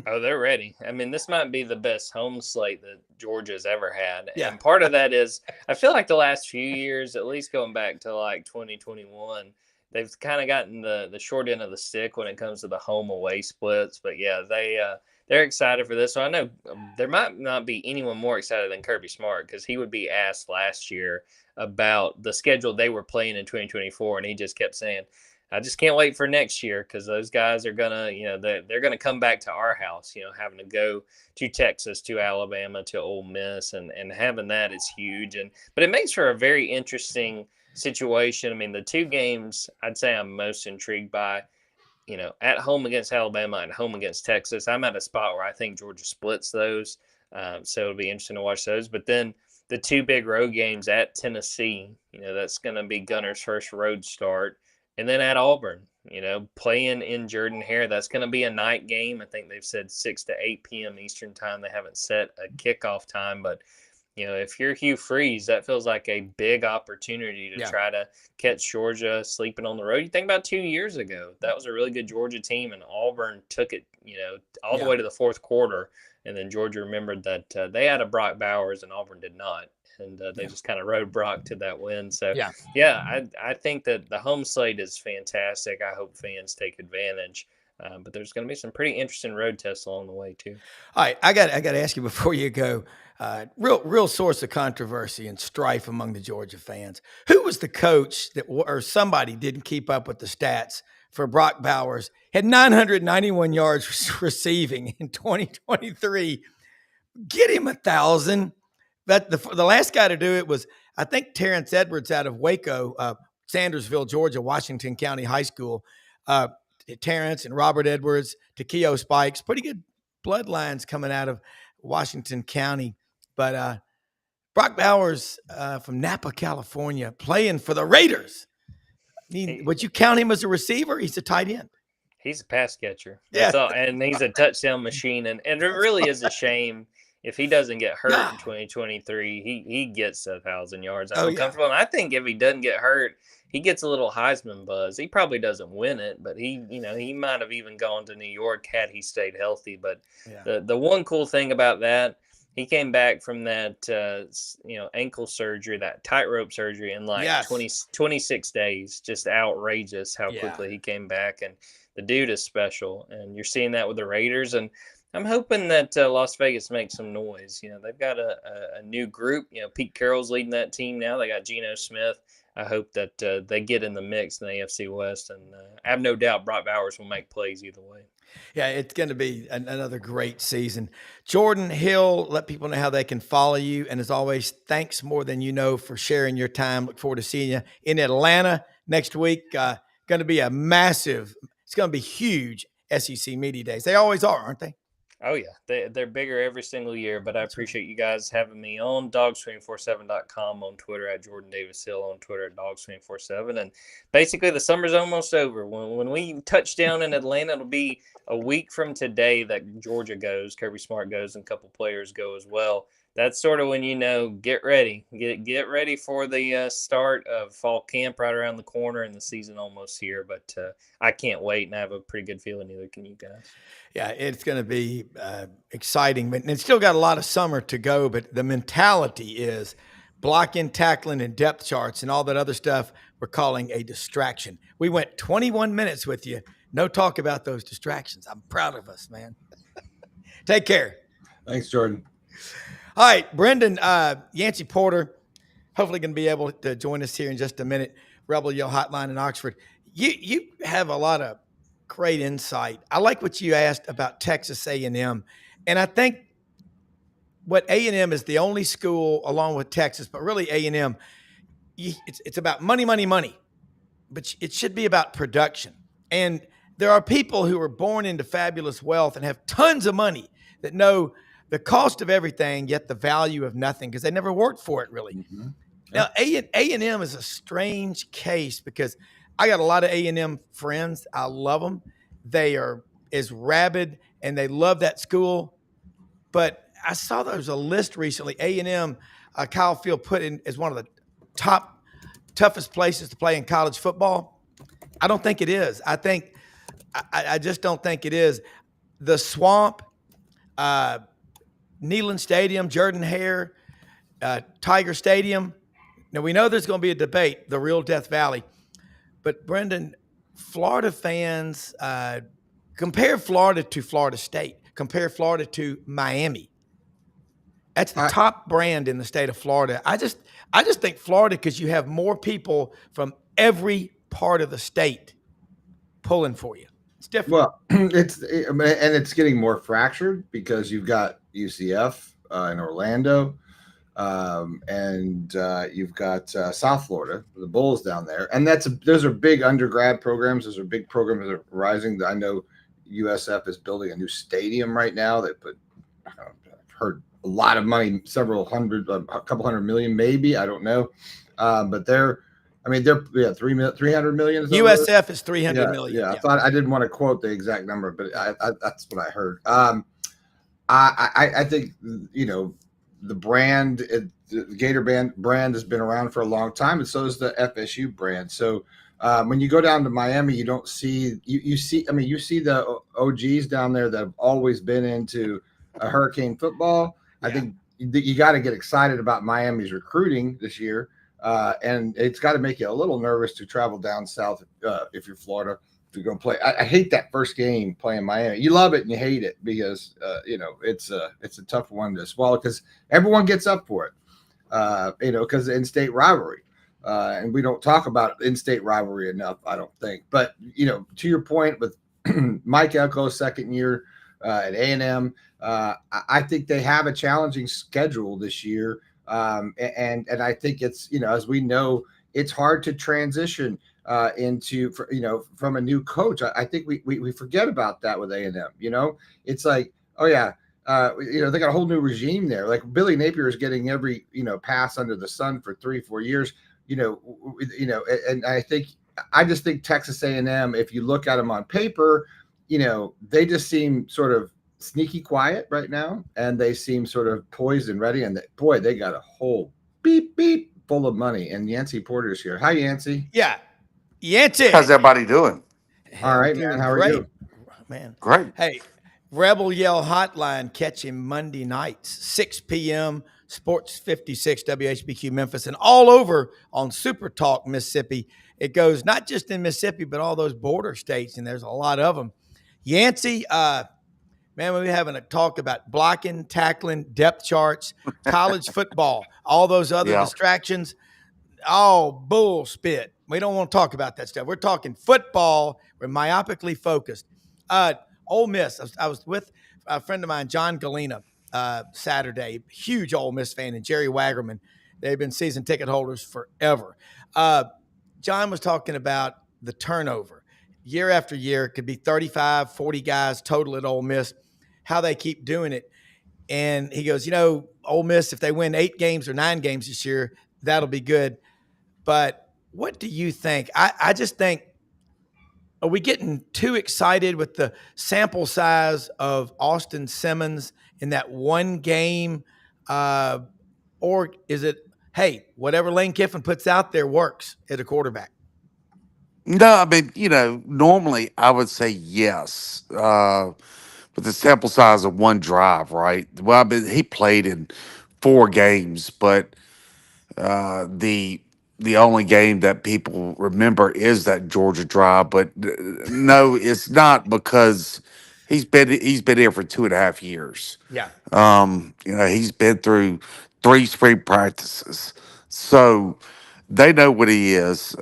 Oh, they're ready. I mean, this might be the best home slate that Georgia's ever had. Yeah. And part of that is, I feel like the last few years, at least going back to like 2021, they've kind of gotten the short end of the stick when it comes to the home away splits. But yeah, they're excited for this. So I know there might not be anyone more excited than Kirby Smart, because he would be asked last year about the schedule they were playing in 2024, and he just kept saying, I just can't wait for next year, because those guys are gonna, they're gonna come back to our house. Having to go to Texas, to Alabama, to Ole Miss, and having that is huge. But it makes for a very interesting situation. I mean, the 2 games I'd say I'm most intrigued by, at home against Alabama and home against Texas. I'm at a spot where I think Georgia splits those, so it'll be interesting to watch those. But then the 2 big road games at Tennessee, that's going to be Gunner's first road start. And then at Auburn, playing in Jordan-Hare, that's going to be a night game. I think they've said 6 to 8 p.m. Eastern time. They haven't set a kickoff time. But, if you're Hugh Freeze, that feels like a big opportunity to try to catch Georgia sleeping on the road. You think about 2 years ago, that was a really good Georgia team, and Auburn took it, all the way to the fourth quarter. And then Georgia remembered that they had a Brock Bowers and Auburn did not. And they just kind of rode Brock to that win. So, I think that the home slate is fantastic. I hope fans take advantage. But there's going to be some pretty interesting road tests along the way, too. All right, I got to ask you before you go, real source of controversy and strife among the Georgia fans. Who was the coach or somebody didn't keep up with the stats for Brock Bowers? Had 991 yards receiving in 2023. Get him 1,000. But the last guy to do it was, I think, Terrence Edwards out of Waco, Sandersville, Georgia, Washington County High School. Terrence and Robert Edwards, Takeo Spikes, pretty good bloodlines coming out of Washington County. But Brock Bowers from Napa, California, playing for the Raiders. Would you count him as a receiver? He's a tight end. He's a pass catcher. That's all. And he's a touchdown machine. And it really is a shame if he doesn't get hurt in 2023. He gets 1,000 yards. I'm comfortable. And I think if he doesn't get hurt, he gets a little Heisman buzz. He probably doesn't win it, but he might have even gone to New York had he stayed healthy. But the one cool thing about that, he came back from that ankle surgery, that tightrope surgery, in 26 days. Just outrageous how quickly he came back. And the dude is special. And you're seeing that with the Raiders. And I'm hoping that Las Vegas makes some noise. They've got a new group. Pete Carroll's leading that team now. They got Geno Smith. I hope that they get in the mix in the AFC West, and I have no doubt Brock Bowers will make plays either way. Yeah, it's going to be another great season. Jordan Hill, let people know how they can follow you. And as always, thanks more than you know for sharing your time. Look forward to seeing you in Atlanta next week. Going to be it's going to be huge SEC Media Days. They always are, aren't they? Oh, yeah. They're bigger every single year, but I appreciate you guys having me on. Dogs247.com on Twitter, at Jordan Davis Hill on Twitter, at Dogs247. And basically, the summer's almost over. When we touch down in Atlanta, it'll be a week from today that Georgia goes, Kirby Smart goes, and a couple players go as well. that's sort of when get ready, get ready for the start of fall camp right around the corner and the season almost here. But I can't wait, and I have a pretty good feeling. Neither can you guys. Yeah, it's going to be exciting, but it's still got a lot of summer to go. But the mentality is blocking, tackling, and depth charts and all that other stuff we're calling a distraction. We went 21 minutes with you. No talk about those distractions. I'm proud of us, man. Take care. Thanks, Jordan. All right, Brendan, Yancy Porter, hopefully going to be able to join us here in just a minute. Rebel Yell Hotline in Oxford. You have a lot of great insight. I like what you asked about Texas A&M, and I think what A&M is the only school along with Texas, but really A&M, it's about money, money, money, but it should be about production. And there are people who are born into fabulous wealth and have tons of money that know the cost of everything, yet the value of nothing because they never worked for it really. Mm-hmm. Now, A&M is a strange case because I got a lot of A&M friends. I love them. They are as rabid and they love that school. But I saw there was a list recently. A&M, Kyle Field put in as one of the toughest places to play in college football. I don't think it is. I just don't think it is. The Swamp, Neyland Stadium, Jordan-Hare, Tiger Stadium. Now, we know there's going to be a debate, the real Death Valley. But, Brendan, Florida fans, compare Florida to Florida State. Compare Florida to Miami. That's the top brand in the state of Florida. I just think Florida, because you have more people from every part of the state pulling for you. It's different. Well, it's getting more fractured because you've got UCF in Orlando, and you've got South Florida, the Bulls down there, and those are big undergrad programs. Those are big programs that are rising. I know USF is building a new stadium right now. They put, I've heard a lot of money, a couple hundred million, maybe, I don't know, but they're 300 million. USF is 300 million. Yeah, I didn't want to quote the exact number, but that's what I heard. I think the brand, the Gator brand has been around for a long time, and so is the FSU brand. So when you go down to Miami, you don't see you see the OGs down there that have always been into a Hurricane football. Yeah. I think you got to get excited about Miami's recruiting this year. And it's got to make you a little nervous to travel down south if you're Florida to go play. I hate that first game playing Miami. You love it and you hate it because it's a tough one to swallow because everyone gets up for it. Because of in-state rivalry, and we don't talk about in-state rivalry enough, I don't think. But to your point with Mike Elko's second year at A&M, I think they have a challenging schedule this year. And I think it's, as we know, it's hard to transition from a new coach. I think we forget about that with A&M. It's like, oh yeah, they got a whole new regime there. Like Billy Napier is getting every pass under the sun for 3-4 years. And I just think Texas A&M, if you look at them on paper, they just seem sort of sneaky quiet right now, and they seem sort of poised and ready. And they got a whole beep full of money. And Yancy Porter's here. Hi, Yancy. Yeah, Yancy. How's everybody doing? All right, man. How are you? Man, great. Hey, Rebel Yell Hotline, catch him Monday nights, 6 p.m. Sports 56 WHBQ Memphis, and all over on Super Talk Mississippi. It goes not just in Mississippi, but all those border states, and there's a lot of them. Yancy, man, we're having a talk about blocking, tackling, depth charts, college football, all those other distractions. Oh, bull spit. We don't want to talk about that stuff. We're talking football. We're myopically focused. Ole Miss. I was with a friend of mine, John Galena, Saturday. Huge Ole Miss fan, and Jerry Wagerman. They've been season ticket holders forever. John was talking about the turnover. Year after year, it could be 35, 40 guys total at Ole Miss, how they keep doing it. And he goes, Ole Miss, if they win 8 games or 9 games this year, that'll be good. But what do you think? I just think, are we getting too excited with the sample size of Austin Simmons in that one game? Uh, or is it, hey, whatever Lane Kiffin puts out there works at a quarterback? No, I mean, normally I would say yes, with the sample size of one drive, right? Well, I mean, he played in 4 games, but the only game that people remember is that Georgia drive. But no, it's not, because he's been here for 2.5 years. Yeah. He's been through 3 spring practices, so they know what he is.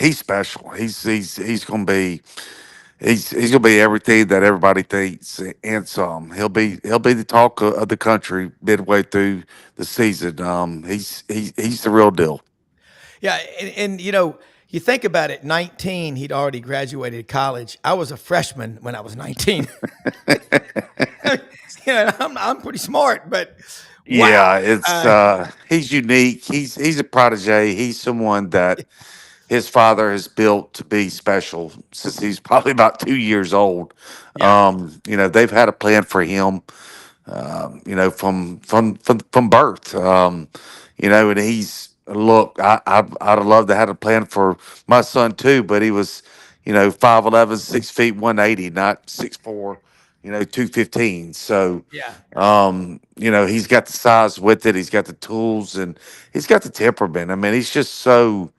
He's special. He's gonna be he's gonna be everything that everybody thinks and some. He'll be the talk of the country midway through the season. He's the real deal. Yeah. And you think about it, 19, he'd already graduated college. I was a freshman when I was 19. I'm pretty smart, but wow. Yeah, he's unique. He's a protege. He's someone that his father has built to be special since he's probably about 2 years old. Yeah. They've had a plan for him, from birth. And he's look. I'd have loved to have a plan for my son too, but he was, 5'11", 6 feet, 180, not 6'4", 215. So, Yeah. he's got the size with it. He's got the tools, and he's got the temperament. I mean, he's just so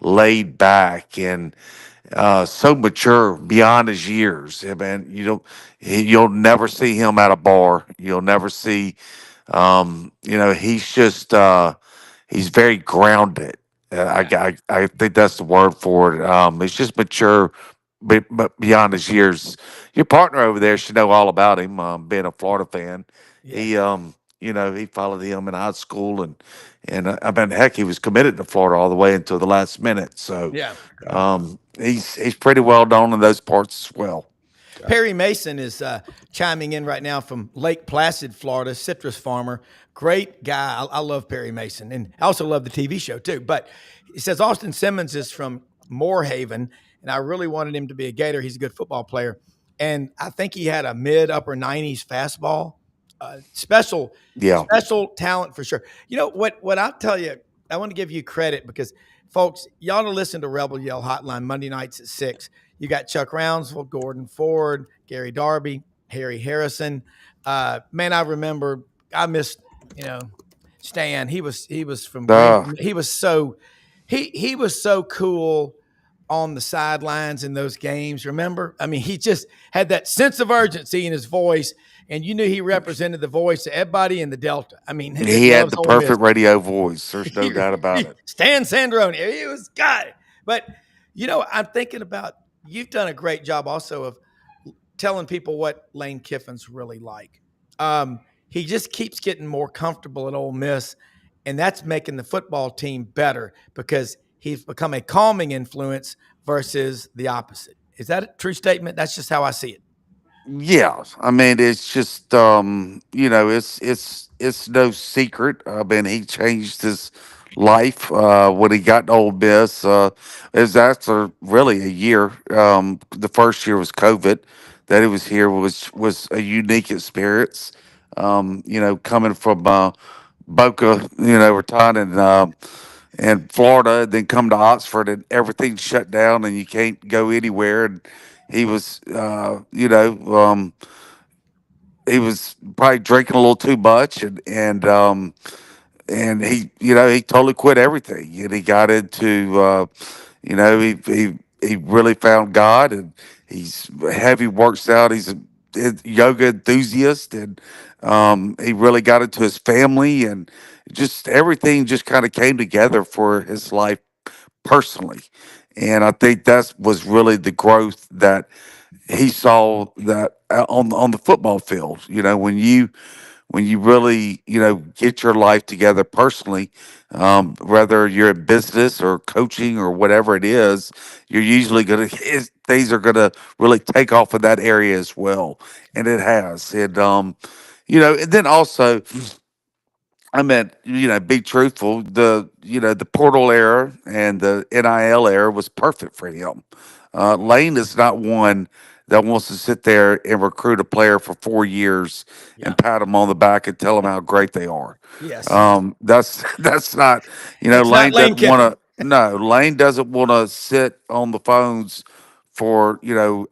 laid back and so mature beyond his years. I mean, you'll never see him at a bar. You'll never see, he's just he's very grounded. I think that's the word for it. He's just mature, but beyond his years. Your partner over there should know all about him. Being a Florida fan, Yeah. he followed him in high school, and I mean, heck, he was committed to Florida all the way until the last minute. So, Yeah. he's pretty well known in those parts as well. Perry Mason is chiming in right now from Lake Placid, Florida, citrus farmer. Great guy. I love Perry Mason. And I also love the TV show too. But he says Austin Simmons is from Moorhaven, and I really wanted him to be a Gator. He's a good football player. And I think he had a mid-upper 90s fastball. Special talent for sure. What I'll tell you, I want to give you credit because, folks, y'all to listen to Rebel Yell Hotline Monday nights at 6. You got Chuck Rounsville, Gordon Ford, Gary Darby, Harry Harrison. Man, I remember I missed, Stan. He was from Green. He was so cool on the sidelines in those games. Remember? I mean, he just had that sense of urgency in his voice, and you knew he represented the voice of everybody in the Delta. I mean, he had the perfect radio voice. There's no doubt about it. Stan Sandrone, he was God. But I'm thinking about. You've done a great job also of telling people what Lane Kiffin's really like. He just keeps getting more comfortable at Ole Miss, and that's making the football team better because he's become a calming influence versus the opposite. Is that a true statement? That's just how I see it. Yeah, I mean, it's just it's no secret. I mean, he changed his life when he got to Ole Miss. Is after really a year. The first year was COVID. That he was here was a unique experience. Coming from Boca, Raton, and Florida, and then come to Oxford, and everything's shut down, and you can't go anywhere. And he was, he was probably drinking a little too much, and he totally quit everything, and he got into, he really found God, and he's heavy works out. He's a yoga enthusiast, and he really got into his family, and just everything just kind of came together for his life personally. And I think that was really the growth that he saw that on the football field. When you really get your life together personally, whether you're in business or coaching or whatever it is, you're usually things are gonna really take off in that area as well, and it has. And and then also I meant, be truthful. The portal era and the NIL era was perfect for him. Lane is not one that wants to sit there and recruit a player for 4 years Yeah. and pat them on the back and tell them how great they are. Yes. That's not, That's not Lane Lane doesn't want Kiffin. to. No, Lane doesn't want to sit on the phones for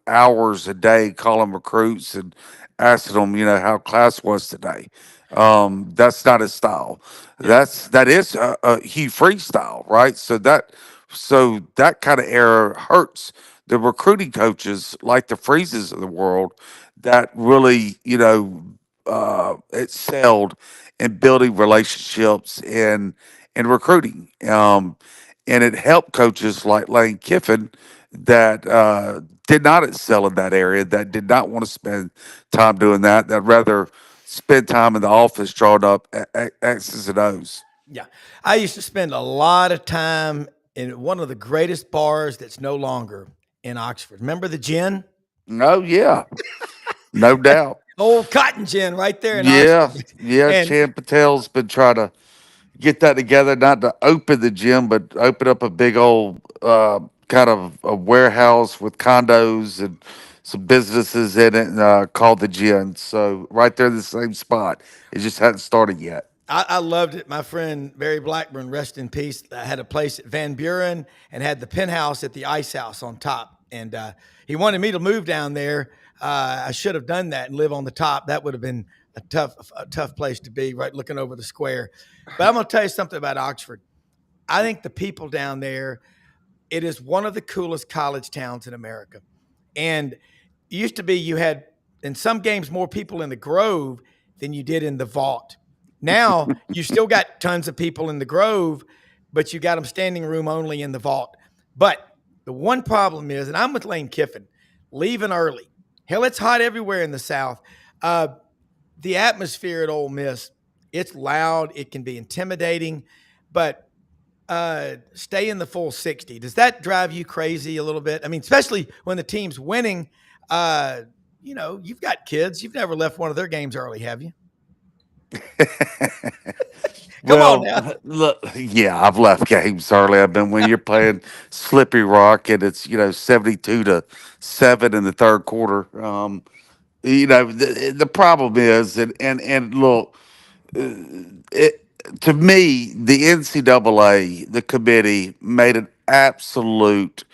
hours a day calling recruits and asking them how class was today. That's not his style. Yeah. That is a Hugh Freestyle, right? So that kind of error hurts the recruiting coaches like the Freezes of the world that really excelled in building relationships and recruiting. And it helped coaches like Lane Kiffin that did not excel in that area, that did not want to spend time doing that, that rather spend time in the office drawing up X's and O's. Yeah. I used to spend a lot of time in one of the greatest bars that's no longer in Oxford. Remember the Gin? Oh yeah, no doubt. Old Cotton Gin right there in Yeah, Oxford. yeah. And Chan Patel's been trying to get that together, not to open the gym, but open up a big old kind of a warehouse with condos and some businesses in it called the Gym. So right there in the same spot. It just hadn't started yet. I loved it. My friend Barry Blackburn, rest in peace, had a place at Van Buren and had the penthouse at the Ice House on top. And he wanted me to move down there. I should have done that and live on the top. That would have been a tough place to be, right, looking over the square. But I'm going to tell you something about Oxford. I think the people down there, it is one of the coolest college towns in America. And it used to be you had, in some games, more people in the Grove than you did in the Vault. Now you still got tons of people in the Grove, but you got them standing room only in the Vault. But the one problem is, and I'm with Lane Kiffin, leaving early. Hell, it's hot everywhere in the South. The atmosphere at Ole Miss, it's loud. It can be intimidating, but stay in the full 60. Does that drive you crazy a little bit? I mean, especially when the team's winning. You've got kids. You've never left one of their games early, have you? Come on Well, now. look, yeah, I've left games early. I've been when you're playing Slippery Rock and it's 72-7 in the third quarter. The problem is, and look, it, to me, the NCAA, the committee, made an absolute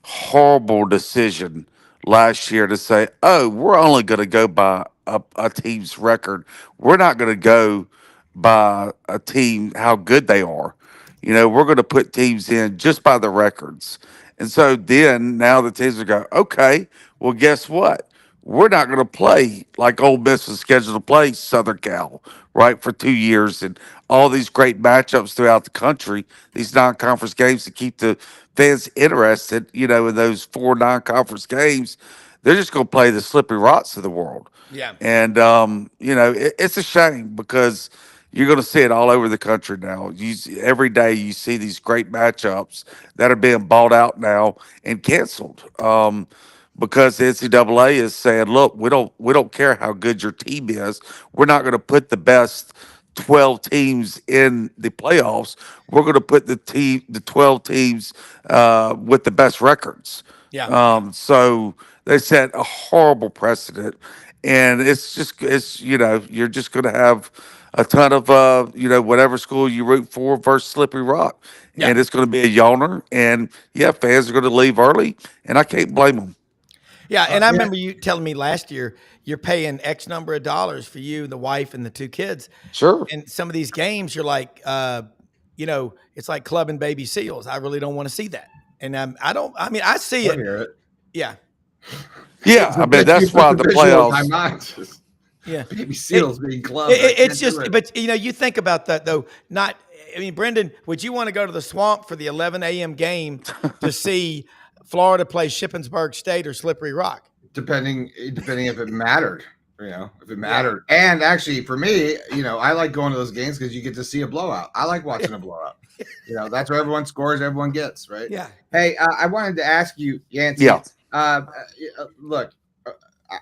horrible decision last year to say, oh, we're only going to go by a team's record. We're not going to go by a team, how good they are. We're going to put teams in just by the records. And so then now the teams are going, okay, well, guess what? We're not going to play like Ole Miss was scheduled to play Southern Cal, right, for 2 years and all these great matchups throughout the country, these non-conference games to keep the fans interested, in those four non-conference games. They're just going to play the Slippery Rocks of the world. Yeah. And, it's a shame because you're going to see it all over the country now. Every day you see these great matchups that are being bought out now and canceled. Because the NCAA is saying, look, we don't care how good your team is. We're not going to put the best 12 teams in the playoffs. We're going to put the 12 teams with the best records. Yeah. So they set a horrible precedent, and you're just going to have a ton of whatever school you root for versus Slippery Rock, Yeah. and it's going to be a yawner. And yeah, fans are going to leave early, and I can't blame them. Yeah, and I remember you telling me last year you're paying X number of dollars for you, the wife, and the two kids. Sure. And some of these games, you're like, it's like clubbing baby seals. I really don't want to see that. And I see it. Hear it. Yeah. Yeah, I mean that's why the playoffs. Yeah, baby seals being clubbed. It's just, but you think about that though. Brendan, would you want to go to the Swamp for the 11 a.m. game to see Florida play Shippensburg State or Slippery Rock? Depending if it mattered, if it mattered. Yeah. And actually, for me, I like going to those games because you get to see a blowout. I like watching a blowout. That's where everyone scores, everyone gets, right? Yeah. Hey, I wanted to ask you, Yancy. Yeah. Look,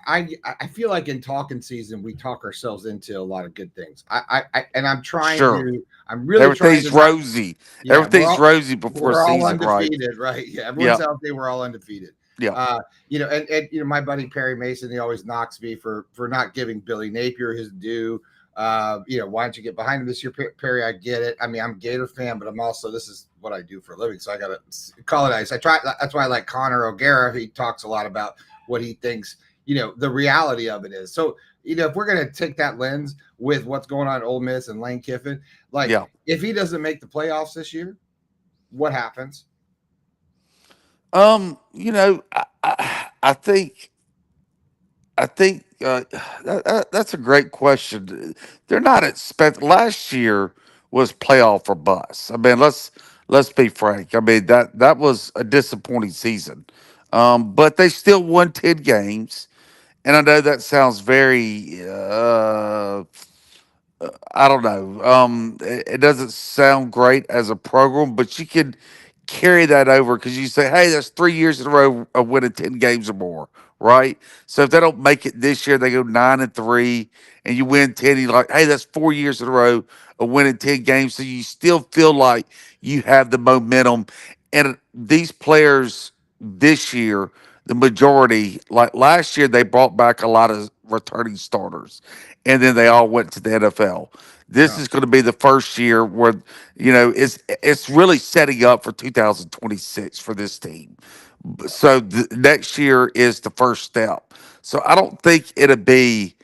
I feel like in talking season we talk ourselves into a lot of good things. And I'm trying Sure. to. I'm really Everything's trying to. rosy. Yeah, Everything's rosy before we're all season, right? undefeated, right? Yeah, everyone's Yeah. healthy. We're all undefeated. Yeah. And my buddy Perry Mason, he always knocks me for not giving Billy Napier his due. Why don't you get behind him this year, Perry? I get it. I mean, I'm a Gator fan, but I'm also, this is what I do for a living, so I gotta call it nice. That's why I like Connor O'Gara. He talks a lot about what he thinks, the reality of it is. So, if we're gonna take that lens with what's going on at Ole Miss and Lane Kiffin, if he doesn't make the playoffs this year, what happens? I think that's a great question. They're not expect. Last year was playoff or bust. I mean, let's be frank. I mean that was a disappointing season, but they still won 10 games. And I know that sounds very I don't know. It doesn't sound great as a program, but you can carry that over because you say, hey, that's 3 years in a row of winning 10 games or more, right? So if they don't make it this year, they go 9-3 and you win 10, you're like, hey, that's 4 years in a row of winning 10 games. So you still feel like you have the momentum. And these players this year, the majority, like last year, they brought back a lot of returning starters and then they all went to the NFL. This is going to be the first year where it's really setting up for 2026 for this team. So next year is the first step. So I don't think it'll be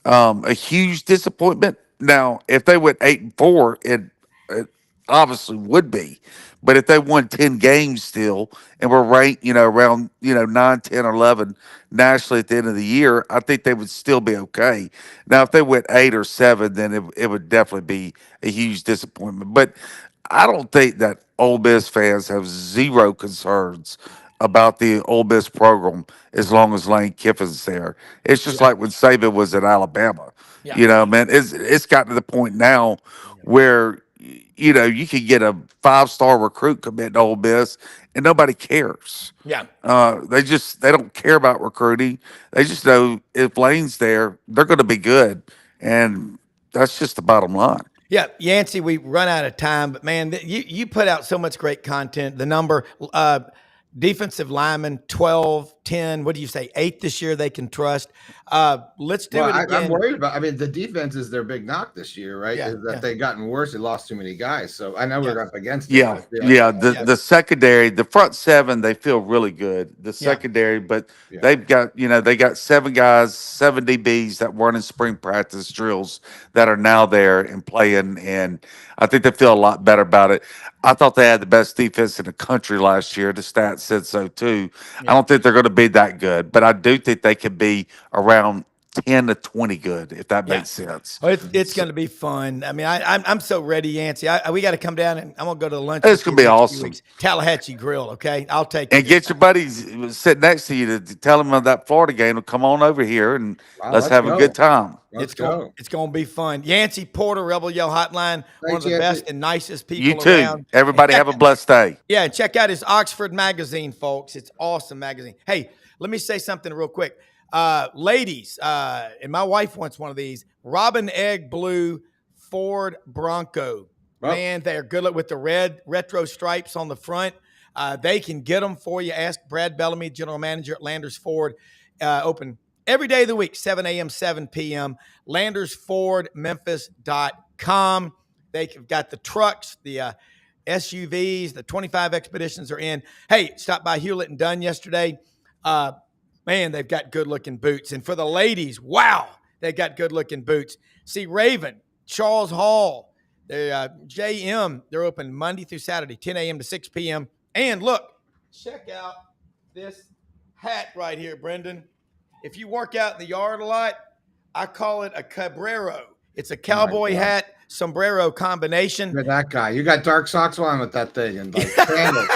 a huge disappointment. Now, if they went 8-4, it obviously would be. But if they won 10 games still and were ranked, around 9, 10, or 11 nationally at the end of the year, I think they would still be okay. Now, if they went 8 or 7, then it would definitely be a huge disappointment. But I don't think that Ole Miss fans have zero concerns about the Ole Miss program as long as Lane Kiffin's there. It's just like when Saban was at Alabama. Man, it's gotten to the point now where you can get a 5-star recruit commit to Ole Miss and nobody cares. Yeah. They don't care about recruiting. They just know if Lane's there, they're going to be good, and that's just the bottom line. Yeah, Yancy, we run out of time, but man, you put out so much great content. The number, defensive lineman, 12, 10, what do you say, 8 this year they can trust. Let's do it again. I'm worried about, the defense is their big knock this year, right? Is that they've gotten worse. They lost too many guys. So I know we're up against it. The secondary, the front 7, they feel really good. The secondary, but they've got, they got 7 guys, 7 DBs that weren't in spring practice drills that are now there and playing. And I think they feel a lot better about it. I thought they had the best defense in the country last year. The stats said so too. I don't think they're going to be that good, but I do think they could be around 10 to 20 good, if that makes sense. Well, it's going to be fun. I mean, I'm so ready, Yancy. We got to come down and I'm going to go to lunch. It's going to be awesome. Tallahatchie Grill, okay? I'll take and get your buddies sitting next to you to tell them of that Florida game to come on over here and let's have a good time. It's going to be fun. Yancy Porter, Rebel Yell Hotline, one of the best and nicest people you too. around. Everybody have a blessed day. Yeah, and check out his Oxford magazine, folks. It's awesome magazine. Hey, let me say something real quick. Ladies, and my wife wants one of these, Robin Egg Blue Ford Bronco. Man, they're good with the red retro stripes on the front. They can get them for you. Ask Brad Bellamy, general manager at Landers Ford. Open every day of the week, 7 a.m., 7 p.m. LandersFordMemphis.com. They've got the trucks, the SUVs, the 25 Expeditions are in. Hey, stopped by Hewlett and Dunn yesterday. Man, they've got good-looking boots. And for the ladies, wow, they got good-looking boots. See, Raven, Charles Hall, JM, they're open Monday through Saturday, 10 a.m. to 6 p.m. And look, check out this hat right here, Brendan. If you work out in the yard a lot, I call it a cabrero. It's a cowboy hat, sombrero combination. You're that guy. You got dark socks on with that thing and like sandals.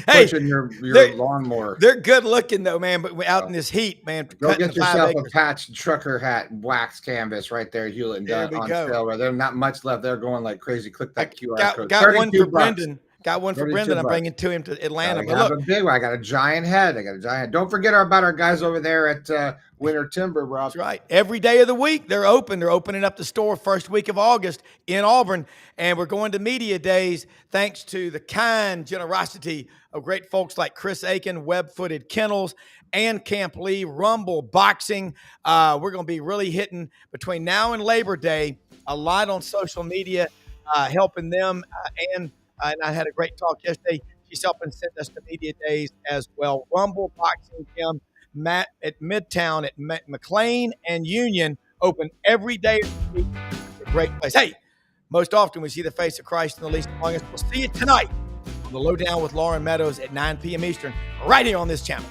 Pushing your lawnmower. They're good looking though, man. But out in this heat, man. Go get yourself a patched trucker hat, wax canvas right there, Hewlett and Dunn on sale. Right, there's not much left. They're going like crazy. Click that QR code. Got one for $32. Brendan. Got one for Brendan. I'm bringing to him to Atlanta. But look, a big one. I got a giant head. Don't forget about our guys over there at Winter Timber, Rob. That's right. Every day of the week, they're open. They're opening up the store first week of August in Auburn. And we're going to media days thanks to the kind generosity of great folks like Chris Aiken, Web-Footed Kennels, and Camp Lee, Rumble Boxing. We're going to be really hitting between now and Labor Day a lot on social media, helping them. And I had a great talk yesterday. She's helping send us to media days as well. Rumble Boxing Gym, Matt at Midtown at McLean and Union, open every day of the week. It's a great place. Hey, most often we see the face of Christ in the least among us. We'll see you tonight on The Lowdown with Lauren Meadows at 9 p.m. Eastern, right here on this channel.